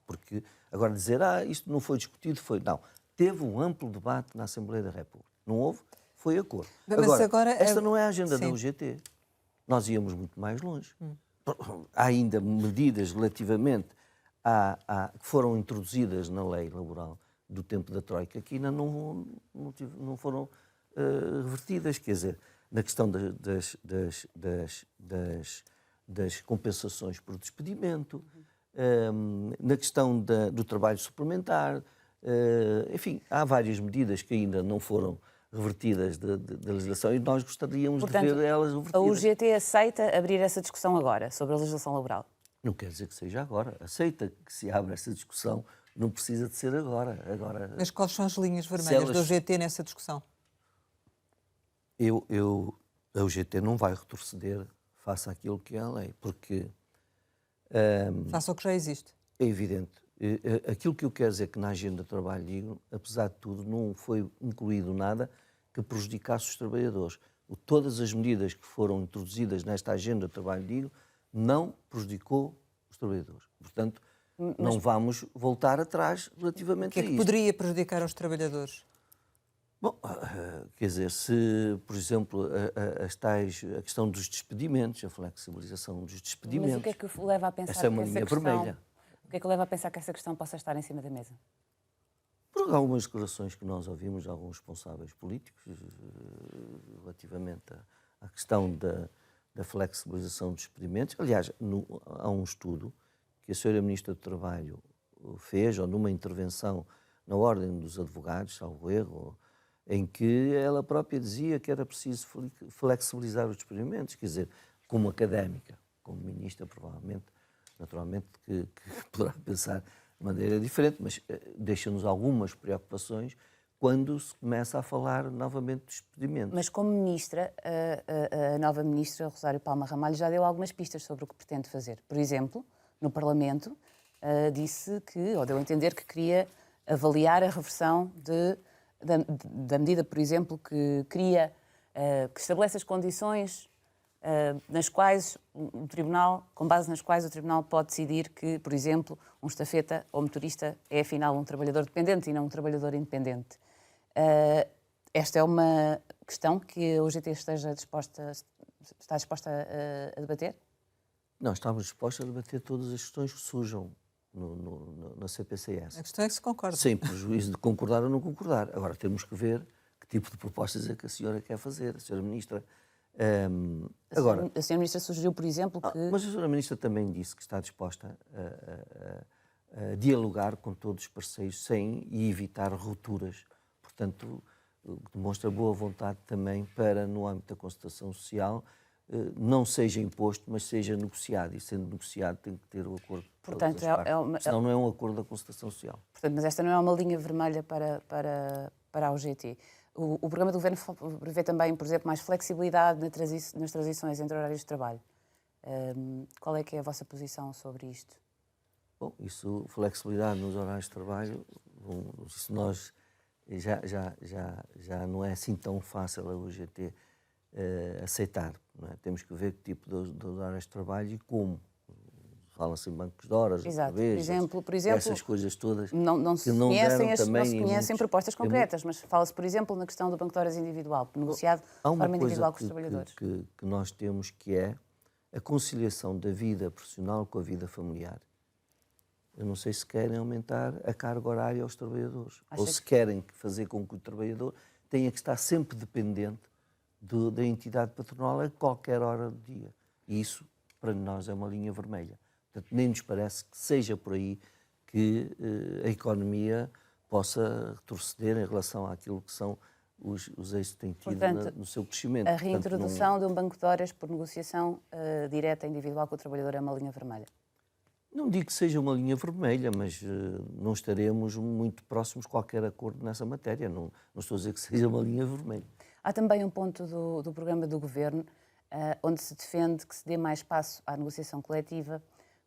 porque agora dizer, isto não foi discutido, não. Teve um amplo debate na Assembleia da República. Não houve, foi acordo. Mas agora esta não é a agenda da sim. UGT. Nós íamos muito mais longe. Há ainda medidas relativamente que foram introduzidas na lei laboral do tempo da Troika que ainda não foram revertidas, quer dizer, na questão das compensações por despedimento, na questão do trabalho suplementar, enfim, há várias medidas que ainda não foram revertidas da legislação e nós gostaríamos Portanto, de ver elas A revertidas. UGT aceita abrir essa discussão agora sobre a legislação laboral? Não quer dizer que seja agora. Aceita que se abra essa discussão, não precisa de ser agora. Mas quais são as linhas vermelhas elas- do UGT nessa discussão? Eu a UGT não vai retroceder face àquilo que é a lei, porque Faça o que já existe. é evidente. Aquilo que eu quero dizer que na agenda de trabalho digno, apesar de tudo, não foi incluído nada que prejudicasse os trabalhadores. Todas as medidas que foram introduzidas nesta agenda de trabalho digno não prejudicou os trabalhadores. Portanto, não vamos voltar atrás O relativamente que é a que isto. poderia prejudicar os trabalhadores? Bom, quer dizer, se, por exemplo, a questão dos despedimentos, a flexibilização dos despedimentos, Mas o que é que o leva a pensar essa é uma que essa linha questão... vermelha. O que é que o leva a pensar que essa questão possa estar em cima da mesa? Por algumas declarações que nós ouvimos de alguns responsáveis políticos relativamente à questão da flexibilização dos despedimentos. Aliás, há um estudo que a Sra. Ministra do Trabalho fez, ou numa intervenção na Ordem dos Advogados, salvo erro, em que ela própria dizia que era preciso flexibilizar os despedimentos, quer dizer, como académica, como ministra, provavelmente, naturalmente, que poderá pensar de maneira diferente, mas deixa-nos algumas preocupações quando se começa a falar novamente dos despedimentos. Mas como ministra, a nova ministra, Rosário Palma Ramalho, já deu algumas pistas sobre o que pretende fazer. Por exemplo, no Parlamento, disse que, ou deu a entender que queria avaliar a reversão da medida, por exemplo, que cria, que estabelece as condições nas quais o Tribunal, com base nas quais o Tribunal pode decidir que, por exemplo, um estafeta ou motorista é afinal um trabalhador dependente e não um trabalhador independente. Esta é uma questão que a UGT está disposta a debater? Nós estamos dispostos a debater todas as questões que surjam na CPCS. A questão é que se concorda. Sem prejuízo de concordar ou não concordar. Agora, temos que ver que tipo de propostas é que a senhora quer fazer, a senhora Ministra. Agora, a senhora Ministra sugeriu, por exemplo, que... Mas a senhora Ministra também disse que está disposta a dialogar com todos os parceiros e evitar rupturas. Portanto, demonstra boa vontade também para, no âmbito da concertação social, não seja imposto, mas seja negociado. E sendo negociado tem que ter o acordo de todas as partes. Senão não é um acordo da concertação social. Portanto, mas esta não é uma linha vermelha para a UGT. O programa do Governo prevê também, por exemplo, mais flexibilidade nas transições entre horários de trabalho. Qual é que é a vossa posição sobre isto? Bom, isso, flexibilidade nos horários de trabalho, isso nós já não é assim tão fácil a UGT aceitar. Não é? Temos que ver que tipo de horários de trabalho e como. Fala-se em bancos de horas, exato. Vez, por exemplo, essas coisas todas não se conhecem propostas concretas, mas fala-se, por exemplo, na questão do banco de horas individual, negociado de forma individual com os trabalhadores. Que nós temos que é a conciliação da vida profissional com a vida familiar. Eu não sei se querem aumentar a carga horária aos trabalhadores, ou se querem fazer com que o trabalhador tenha que estar sempre dependente da entidade patronal a qualquer hora do dia. E isso, para nós, é uma linha vermelha. Portanto, nem nos parece que seja por aí que a economia possa retroceder em relação àquilo que são os êxitos que têm tido no seu crescimento. A reintrodução de um banco de horas por negociação direta individual com o trabalhador é uma linha vermelha? Não digo que seja uma linha vermelha, mas não estaremos muito próximos de qualquer acordo nessa matéria. Não estou a dizer que seja uma linha vermelha. Há também um ponto do programa do Governo onde se defende que se dê mais espaço à negociação coletiva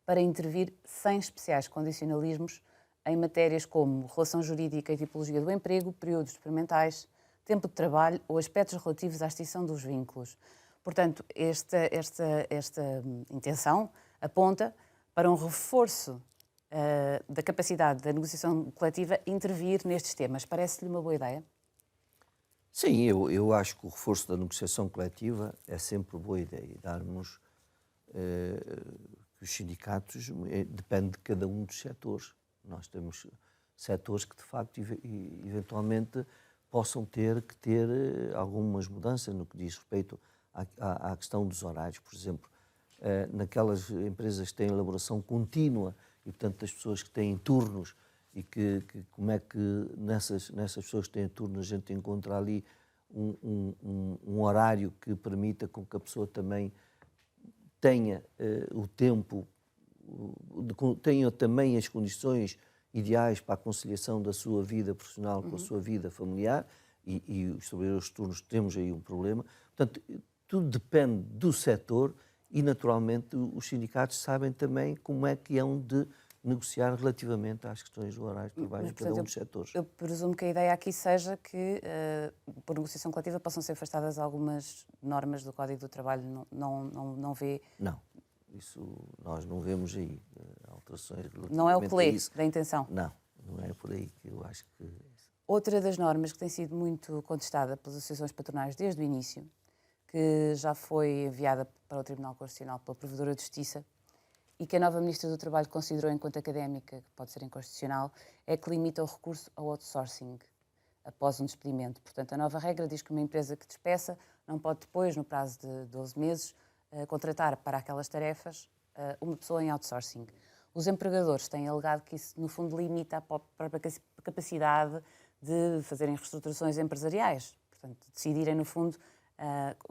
para intervir sem especiais condicionalismos em matérias como relação jurídica e tipologia do emprego, períodos experimentais, tempo de trabalho ou aspectos relativos à extinção dos vínculos. Portanto, esta intenção aponta para um reforço da capacidade da negociação coletiva intervir nestes temas. Parece-lhe uma boa ideia? Sim, eu acho que o reforço da negociação coletiva é sempre boa ideia. Darmos os sindicatos, depende de cada um dos setores. Nós temos setores que, de facto, eventualmente possam ter que ter algumas mudanças no que diz respeito à questão dos horários. Por exemplo, naquelas empresas que têm elaboração contínua e, portanto, as pessoas que têm turnos e como é que nessas pessoas que têm turnos a gente encontra ali um horário que permita com que a pessoa também tenha o tempo, tenha também as condições ideais para a conciliação da sua vida profissional com a sua vida familiar e os trabalhadores turnos temos aí um problema. Portanto, tudo depende do setor e, naturalmente, os sindicatos sabem também como é que hão de negociar relativamente às questões do horário de trabalho em cada um dos setores. Eu presumo que a ideia aqui seja que, por negociação coletiva, possam ser afastadas algumas normas do Código do Trabalho. Não vê... Não, isso nós não vemos aí alterações relativamente Não é o que lê a isso. da intenção? Não, não é por aí que eu acho que... Outra das normas que tem sido muito contestada pelas associações patronais desde o início, que já foi enviada para o Tribunal Constitucional pela Provedora de Justiça e que a nova Ministra do Trabalho considerou enquanto académica que pode ser inconstitucional, é que limita o recurso ao outsourcing após um despedimento. Portanto, a nova regra diz que uma empresa que despeça não pode depois, no prazo de 12 meses, contratar para aquelas tarefas uma pessoa em outsourcing. Os empregadores têm alegado que isso, no fundo, limita a própria capacidade de fazerem reestruturações empresariais. Portanto, decidirem, no fundo,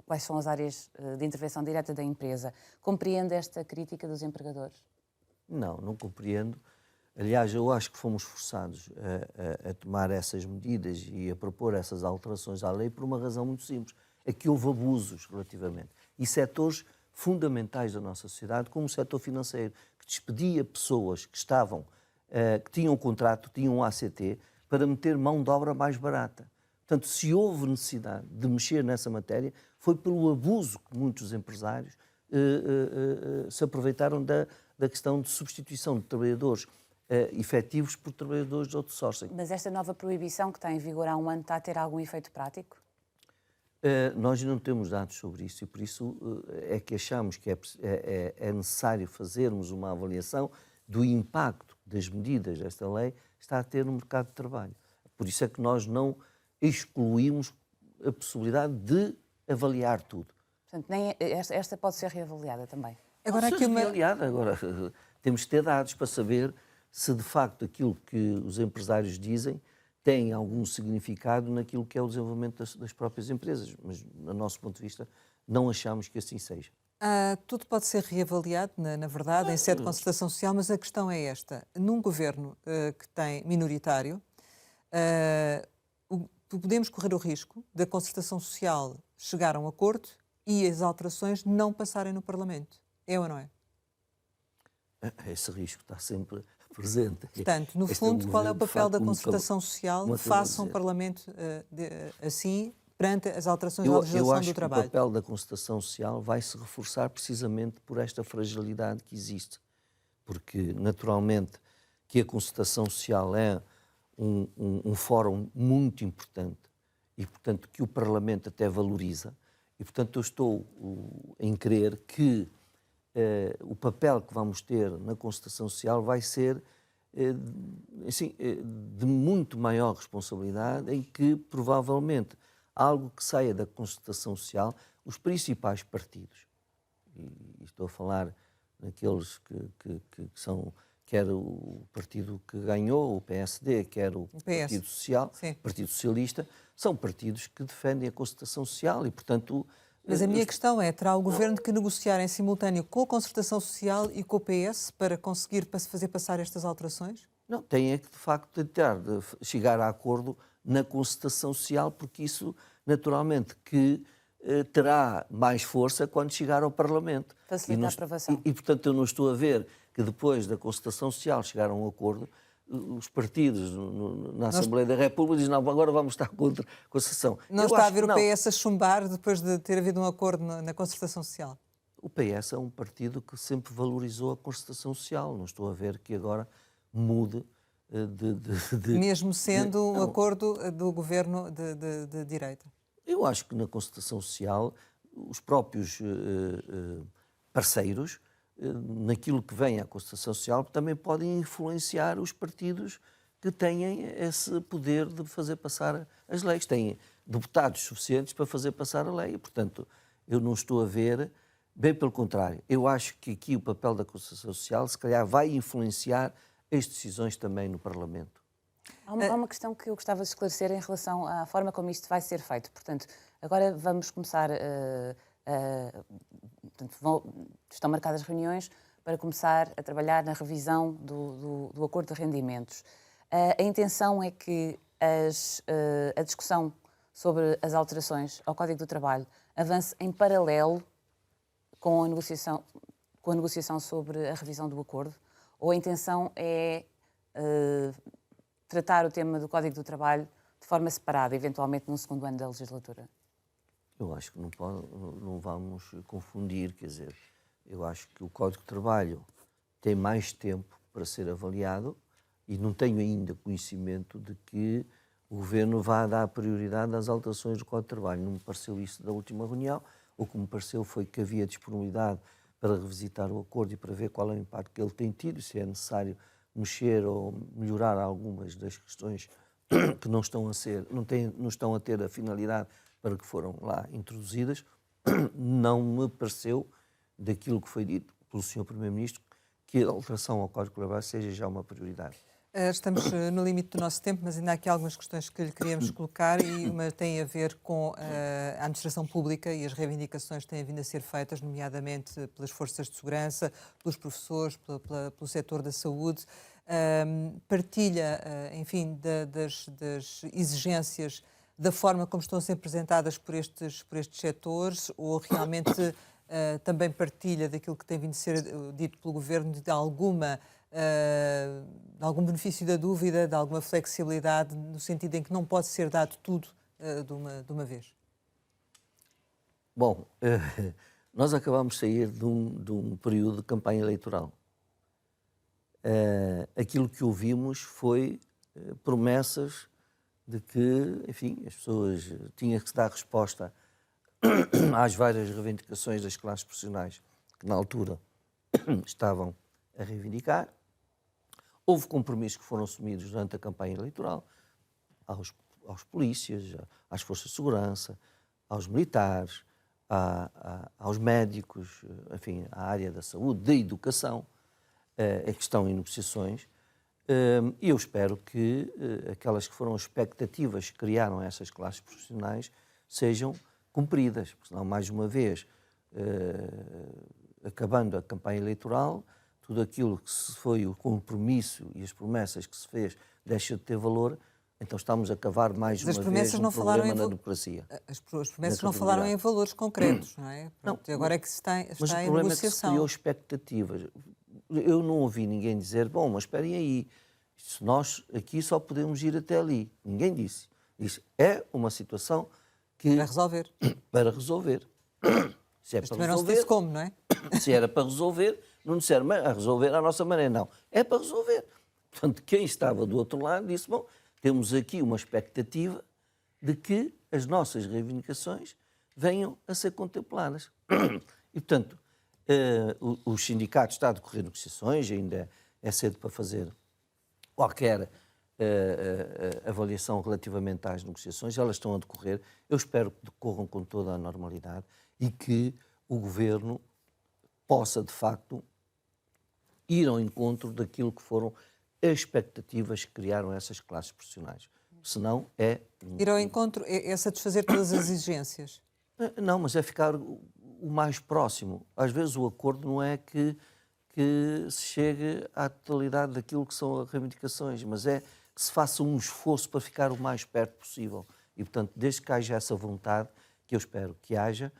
quais são as áreas de intervenção direta da empresa. Compreende esta crítica dos empregadores? Não, não compreendo. Aliás, eu acho que fomos forçados a tomar essas medidas e a propor essas alterações à lei por uma razão muito simples. É que houve abusos relativamente. E setores fundamentais da nossa sociedade, como o setor financeiro, que despedia pessoas que estavam, que tinham contrato, tinham um ACT, para meter mão de obra mais barata. Portanto, se houve necessidade de mexer nessa matéria, foi pelo abuso que muitos empresários se aproveitaram da questão de substituição de trabalhadores efetivos por trabalhadores de outsourcing. Mas esta nova proibição que está em vigor há um ano está a ter algum efeito prático? Nós não temos dados sobre isso e por isso é que achamos que é necessário fazermos uma avaliação do impacto das medidas desta lei está a ter no mercado de trabalho. Por isso é que nós não excluímos a possibilidade de avaliar tudo. Portanto, nem esta pode ser reavaliada também. Agora, aqui uma... Agora, temos que ter dados para saber se de facto aquilo que os empresários dizem tem algum significado naquilo que é o desenvolvimento das próprias empresas. Mas, do nosso ponto de vista, não achamos que assim seja. Tudo pode ser reavaliado, na verdade, em sede de concertação social, mas a questão é esta. Num governo que tem minoritário, podemos correr o risco da concertação social chegar a um acordo e as alterações não passarem no Parlamento. É ou não é? Esse risco está sempre presente. Portanto, no fundo, qual é o papel da concertação social face a um Parlamento assim, perante as alterações da legislação do trabalho? Eu acho que o papel da concertação social vai se reforçar precisamente por esta fragilidade que existe. Porque, naturalmente, que a concertação social é um fórum muito importante e, portanto, que o Parlamento até valoriza. E, portanto, eu estou em crer que o papel que vamos ter na concertação social vai ser assim, de muito maior responsabilidade, em que, provavelmente, algo que saia da concertação social, os principais partidos, e estou a falar naqueles que são, quer o partido que ganhou, o PSD, quer o Partido Social, Partido Socialista, são partidos que defendem a concertação social e, portanto... Mas a minha questão é, terá o Governo que negociar em simultâneo com a concertação social e com o PS para conseguir fazer passar estas alterações? Não, tem é que, de facto, tentar chegar a acordo na concertação social, porque isso, naturalmente, que terá mais força quando chegar ao Parlamento. Facilitar a aprovação. E, portanto, eu não estou a ver que depois da concertação social chegar a um acordo, os partidos na Assembleia da República dizem, não, agora vamos estar contra a concertação. Não está a ver o PS a chumbar depois de ter havido um acordo na concertação social? O PS é um partido que sempre valorizou a concertação social. Não estou a ver que agora mude mesmo sendo um acordo do governo de direita? Eu acho que na concertação social os próprios parceiros, naquilo que vem à concertação social, também podem influenciar os partidos que têm esse poder de fazer passar as leis. Têm deputados suficientes para fazer passar a lei. E, portanto, eu não estou a ver, bem pelo contrário, eu acho que aqui o papel da concertação social, se calhar, vai influenciar as decisões também no Parlamento. Há uma questão que eu gostava de esclarecer em relação à forma como isto vai ser feito. Portanto, agora vamos começar estão marcadas reuniões para começar a trabalhar na revisão do acordo de rendimentos. A intenção é que a discussão sobre as alterações ao Código do Trabalho avance em paralelo com a negociação sobre a revisão do acordo? Ou a intenção é tratar o tema do Código do Trabalho de forma separada, eventualmente num segundo ano da legislatura? Eu acho que não vamos confundir, quer dizer, eu acho que o Código de Trabalho tem mais tempo para ser avaliado e não tenho ainda conhecimento de que o Governo vá dar prioridade às alterações do Código de Trabalho. Não me pareceu isso da última reunião. O que me pareceu foi que havia disponibilidade para revisitar o acordo e para ver qual é o impacto que ele tem tido, se é necessário mexer ou melhorar algumas das questões que não estão a ter a finalidade para que foram lá introduzidas. Não me pareceu, daquilo que foi dito pelo Sr. Primeiro-Ministro, que a alteração ao Código de Trabalho seja já uma prioridade. Estamos no limite do nosso tempo, mas ainda há aqui algumas questões que lhe queríamos colocar e uma tem a ver com a administração pública e as reivindicações que têm vindo a ser feitas, nomeadamente pelas forças de segurança, pelos professores, pelo setor da saúde. Partilha, enfim, das exigências, da forma como estão a ser apresentadas por estes setores, ou realmente também partilha daquilo que tem vindo a ser dito pelo Governo, de algum benefício da dúvida, de alguma flexibilidade, no sentido em que não pode ser dado tudo de uma vez? Bom, nós acabamos de sair de um período de campanha eleitoral. Aquilo que ouvimos foi promessas de que, enfim, as pessoas tinham que se dar resposta às várias reivindicações das classes profissionais que na altura estavam a reivindicar. Houve compromissos que foram assumidos durante a campanha eleitoral aos polícias, às forças de segurança, aos militares, aos médicos, enfim, à área da saúde, da educação, que estão em negociações. E eu espero que aquelas que foram expectativas que criaram essas classes profissionais sejam cumpridas, porque senão, mais uma vez, acabando a campanha eleitoral, tudo aquilo que foi o compromisso e as promessas que se fez deixa de ter valor, então estamos a cavar mais uma vez um problema na democracia. As promessas não falaram em valores concretos, não é? Pronto, não, e agora é que está em negociação. Mas o problema é que se criou expectativas. Eu não ouvi ninguém dizer, bom, mas esperem aí, nós aqui só podemos ir até ali. Ninguém disse. Disse, é uma situação que... Para resolver. Para resolver. Se é mas para também resolver, não se disse como, não é? Se era para resolver, não disseram a resolver à nossa maneira, não. É para resolver. Portanto, quem estava do outro lado disse, bom, temos aqui uma expectativa de que as nossas reivindicações venham a ser contempladas. E, portanto, os sindicatos estão a decorrer negociações, ainda é cedo para fazer qualquer avaliação relativamente às negociações, elas estão a decorrer. Eu espero que decorram com toda a normalidade e que o Governo possa, de facto, ir ao encontro daquilo que foram as expectativas que criaram essas classes profissionais. Senão é... Ir ao encontro é satisfazer todas as exigências? Não, mas é ficar o mais próximo. Às vezes o acordo não é que se chegue à totalidade daquilo que são as reivindicações, mas é que se faça um esforço para ficar o mais perto possível. E, portanto, desde que haja essa vontade, que eu espero que haja,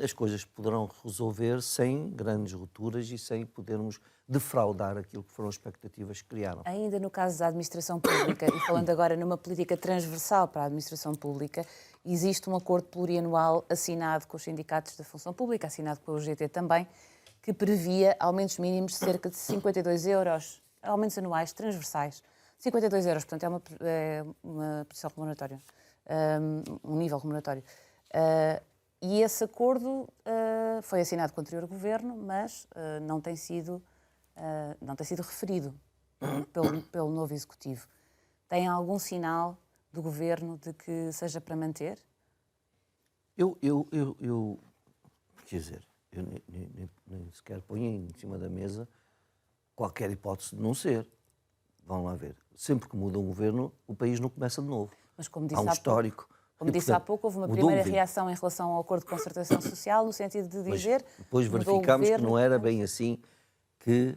as coisas poderão resolver sem grandes rupturas e sem podermos defraudar aquilo que foram as expectativas que criaram. Ainda no caso da administração pública, e falando agora numa política transversal para a administração pública, existe um acordo plurianual assinado com os sindicatos da função pública, assinado pelo UGT também, que previa aumentos mínimos de cerca de 52 euros, aumentos anuais transversais. 52 euros, portanto, é uma posição remuneratória, um nível remuneratório. E esse acordo foi assinado com o anterior governo, mas não tem sido referido pelo novo executivo. Tem algum sinal do governo de que seja para manter? Quer dizer, eu nem sequer ponho em cima da mesa qualquer hipótese de não ser. Vão lá ver. Sempre que muda um governo, o país não começa de novo. Mas como disse há um histórico. Como disse há pouco, houve uma primeira reação em relação ao acordo de concertação social, no sentido de dizer... Depois verificámos que não era bem assim que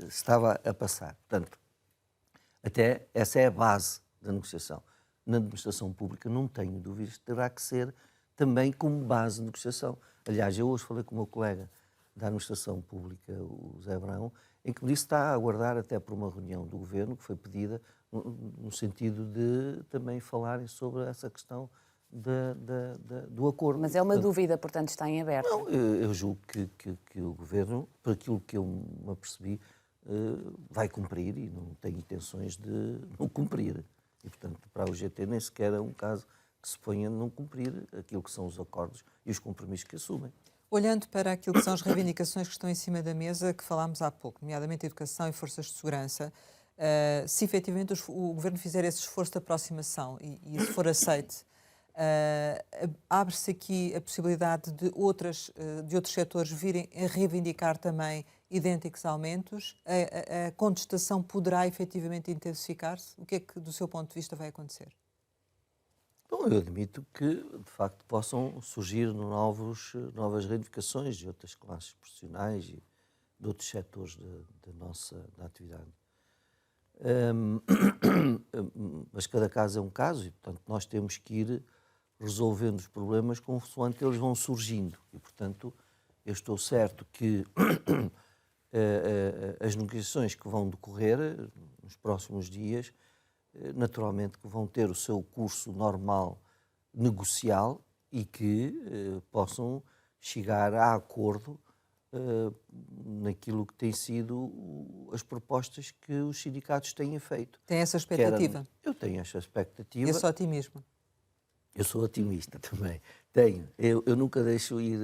se estava a passar. Portanto, até essa é a base da negociação. na administração pública, não tenho dúvidas, terá que ser também como base de negociação. Aliás, eu hoje falei com o meu colega da administração pública, o Zé Brão, em que me disse que está a aguardar até por uma reunião do governo que foi pedida no sentido de também falarem sobre essa questão do acordo. Mas é uma dúvida, portanto está em aberto. Não, eu julgo que o governo, por aquilo que eu me apercebi, vai cumprir e não tem intenções de não cumprir. E, portanto, para a UGT nem sequer é um caso que se ponha a não cumprir aquilo que são os acordos e os compromissos que assumem. Olhando para aquilo que são as reivindicações que estão em cima da mesa, que falámos há pouco, nomeadamente educação e forças de segurança, se efetivamente o Governo fizer esse esforço de aproximação e isso for aceite, abre-se aqui a possibilidade de outros setores virem a reivindicar também idênticos aumentos? A contestação poderá efetivamente intensificar-se? O que é que, do seu ponto de vista, vai acontecer? Bom, eu admito que, de facto, possam surgir novas reivindicações de outras classes profissionais e de outros setores da nossa atividade. Mas cada caso é um caso e, portanto, nós temos que ir resolvendo os problemas consoante eles vão surgindo. E, portanto, eu estou certo que as negociações que vão decorrer nos próximos dias, naturalmente que vão ter o seu curso normal negocial e que possam chegar a acordo naquilo que têm sido as propostas que os sindicatos têm feito. Tem essa expectativa? Eu tenho essa expectativa. Esse otimismo? Eu sou otimista também. Tenho. Eu nunca deixo ir,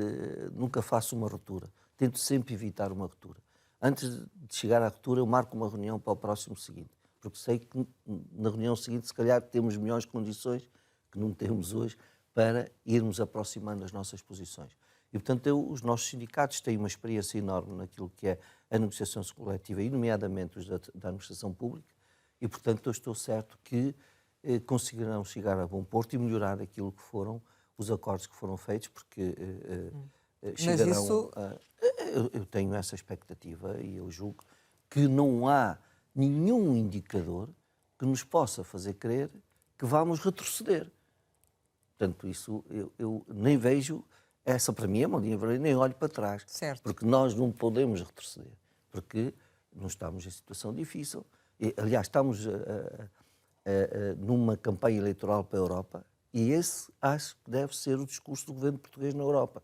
nunca faço uma ruptura. Tento sempre evitar uma ruptura. Antes de chegar à ruptura, eu marco uma reunião para o próximo seguinte. Porque sei que na reunião seguinte, se calhar, temos melhores condições, que não temos hoje, para irmos aproximando as nossas posições. E, portanto, os nossos sindicatos têm uma experiência enorme naquilo que é a negociação coletiva, e nomeadamente os da administração pública, e, portanto, eu estou certo que conseguirão chegar a bom porto e melhorar aquilo que foram os acordos que foram feitos, porque chegarão... Mas isso... Eu tenho essa expectativa e eu julgo que não há nenhum indicador que nos possa fazer crer que vamos retroceder. Portanto, isso eu nem vejo, essa para mim é uma linha vermelha, nem olho para trás. Certo. Porque nós não podemos retroceder, porque não estamos em situação difícil. E, aliás, estamos numa campanha eleitoral para a Europa e esse acho que deve ser o discurso do governo português na Europa.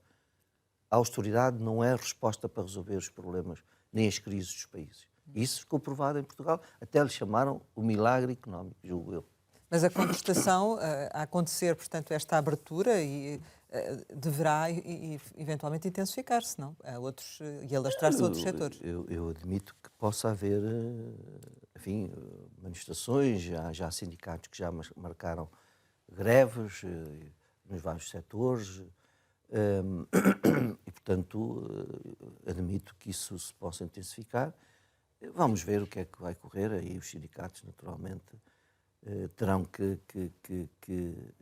A austeridade não é a resposta para resolver os problemas, nem as crises dos países. Isso ficou provado em Portugal, até lhe chamaram o milagre económico, julgo eu. Mas a contestação, a acontecer, portanto, esta abertura deverá eventualmente intensificar-se, não? E alastrar-se a outros setores. Eu admito que possa haver, enfim, manifestações, já há sindicatos que já marcaram greves nos vários setores e, portanto, admito que isso se possa intensificar. Vamos ver o que é que vai correr, aí os sindicatos, naturalmente, terão que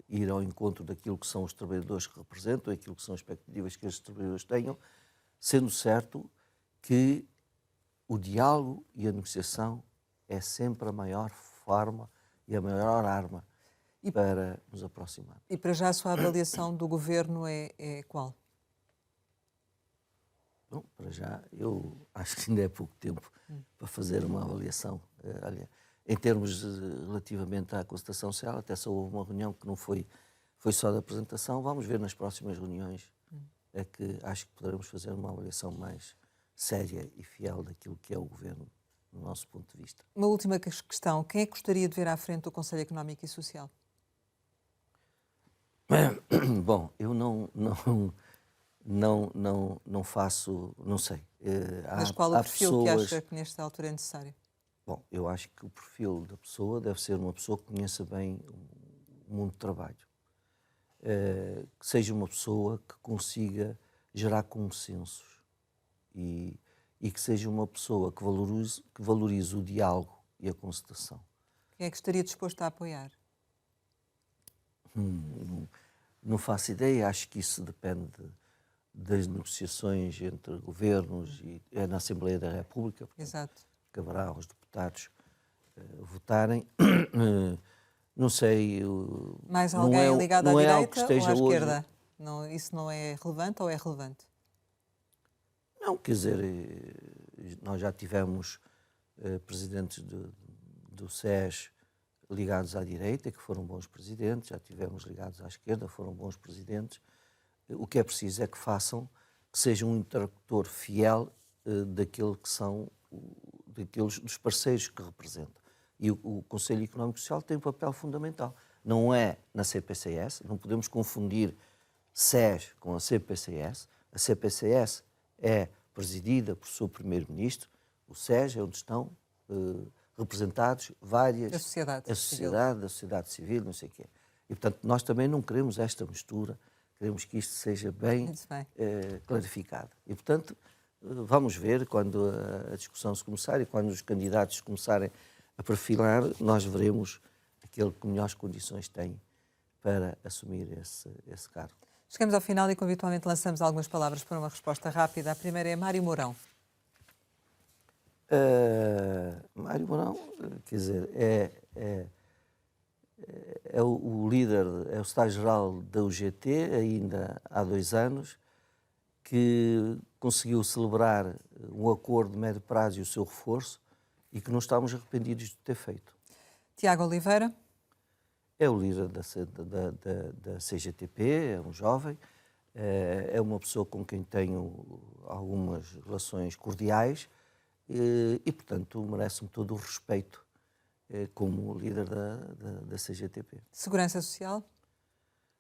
ir ao encontro daquilo que são os trabalhadores que representam, aquilo que são as expectativas que esses trabalhadores tenham, sendo certo que o diálogo e a negociação é sempre a maior forma e a maior arma para nos aproximar. E para já a sua avaliação do governo é qual? Bom, para já, eu acho que ainda é pouco tempo para fazer uma avaliação. Olha, em termos relativamente à concertação social, até só houve uma reunião que não foi só da apresentação. Vamos ver nas próximas reuniões. É que acho que poderemos fazer uma avaliação mais séria e fiel daquilo que é o governo, do nosso ponto de vista. Uma última questão. Quem é que gostaria de ver à frente do Conselho Económico e Social? Bom, eu não faço, não sei. Mas qual o perfil pessoas... que acha que nesta altura é necessário? Bom, eu acho que o perfil da pessoa deve ser uma pessoa que conheça bem o mundo do trabalho. Que seja uma pessoa que consiga gerar consensos e que seja uma pessoa que valorize o diálogo e a concertação. Quem é que estaria disposto a apoiar? Não faço ideia, acho que isso depende das negociações entre governos e é na Assembleia da República. Exato. Caberá aos deputados votarem. Não sei. Mais não alguém é, ligado não à é algo que direita ou esteja à hoje. esquerda? Não, isso não é relevante ou é relevante? Não, quer dizer, nós já tivemos presidentes do SES ligados à direita, que foram bons presidentes, já tivemos ligados à esquerda, foram bons presidentes. O que é preciso é que sejam um interlocutor fiel daquilo que são, daqueles dos parceiros que representam. E o Conselho Económico e Social tem um papel fundamental. Não é na CPCS, não podemos confundir SES com a CPCS. A CPCS é presidida por seu primeiro-ministro, o SES é onde estão representados várias... A sociedade a sociedade civil, não sei o quê. E, portanto, nós também não queremos esta mistura, queremos que isto seja bem clarificado. E, portanto, vamos ver quando a discussão se começar e quando os candidatos começarem a perfilar, nós veremos aquele que melhores condições tem para assumir esse cargo. Chegamos ao final e, como habitualmente, lançamos algumas palavras para uma resposta rápida. A primeira é Mário Mourão. Mário Mourão, quer dizer, é o líder, é o secretário-geral da UGT, ainda há 2 anos, que conseguiu celebrar um acordo de médio prazo e o seu reforço e que não estamos arrependidos de ter feito. Tiago Oliveira. É o líder da CGTP, é um jovem, é uma pessoa com quem tenho algumas relações cordiais e portanto, merece-me todo o respeito como líder da CGTP. Segurança Social?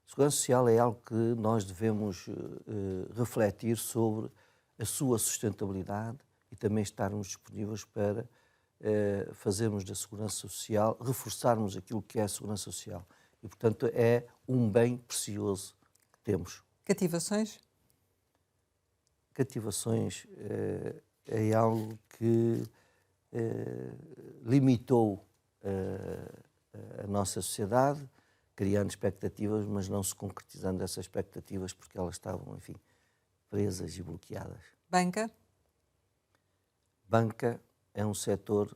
Segurança Social é algo que nós devemos refletir sobre a sua sustentabilidade e também estarmos disponíveis para fazermos da segurança social, reforçarmos aquilo que é a segurança social. E, portanto, é um bem precioso que temos. Cativações? Cativações é algo que limitou a nossa sociedade, criando expectativas, mas não se concretizando essas expectativas porque elas estavam, enfim, presas e bloqueadas. Banca? Banca é um setor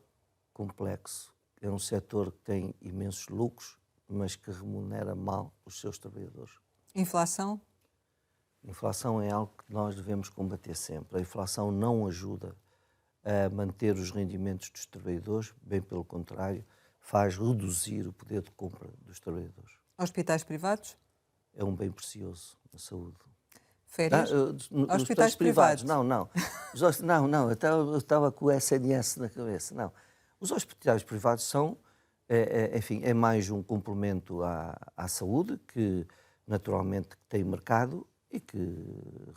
complexo, é um setor que tem imensos lucros, mas que remunera mal os seus trabalhadores. Inflação? Inflação é algo que nós devemos combater sempre. A inflação não ajuda a manter os rendimentos dos trabalhadores, bem pelo contrário, faz reduzir o poder de compra dos trabalhadores. Hospitais privados? É um bem precioso na saúde. Férias? Hospitais privados? Não. Eu estava com o SNS na cabeça. Não. Os hospitais privados são, enfim, é mais um complemento à saúde, que naturalmente tem mercado e que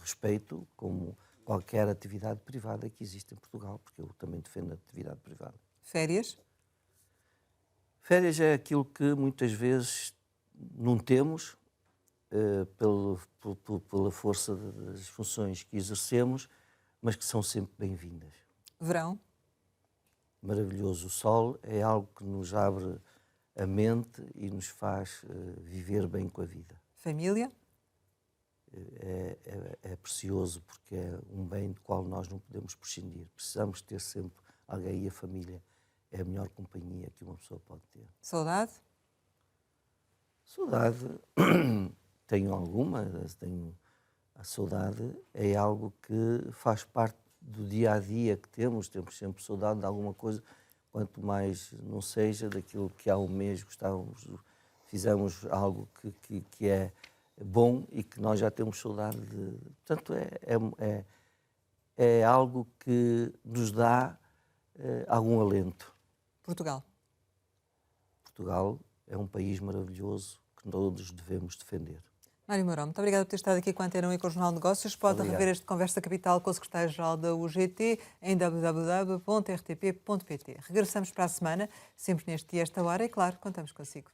respeito como qualquer atividade privada que existe em Portugal, porque eu também defendo a atividade privada. Férias? Férias é aquilo que muitas vezes não temos, pela força das funções que exercemos, mas que são sempre bem-vindas. Verão? Maravilhoso. O sol é algo que nos abre a mente e nos faz viver bem com a vida. Família? É precioso porque é um bem do qual nós não podemos prescindir. Precisamos ter sempre alguém e a família é a melhor companhia que uma pessoa pode ter. Saudade? Saudade, tenho alguma, a saudade é algo que faz parte do dia a dia que temos sempre saudade de alguma coisa, quanto mais não seja daquilo que há um mês fizemos algo que é bom e que nós já temos saudade de. Portanto, é algo que nos dá algum alento. Portugal? Portugal é um país maravilhoso que todos devemos defender. Mário Mourão, muito obrigada por ter estado aqui com a Antena 1 e com o Jornal de Negócios. Pode rever este Conversa Capital com o secretário-geral da UGT em www.rtp.pt. Regressamos para a semana, sempre neste dia, esta hora, e claro, contamos consigo.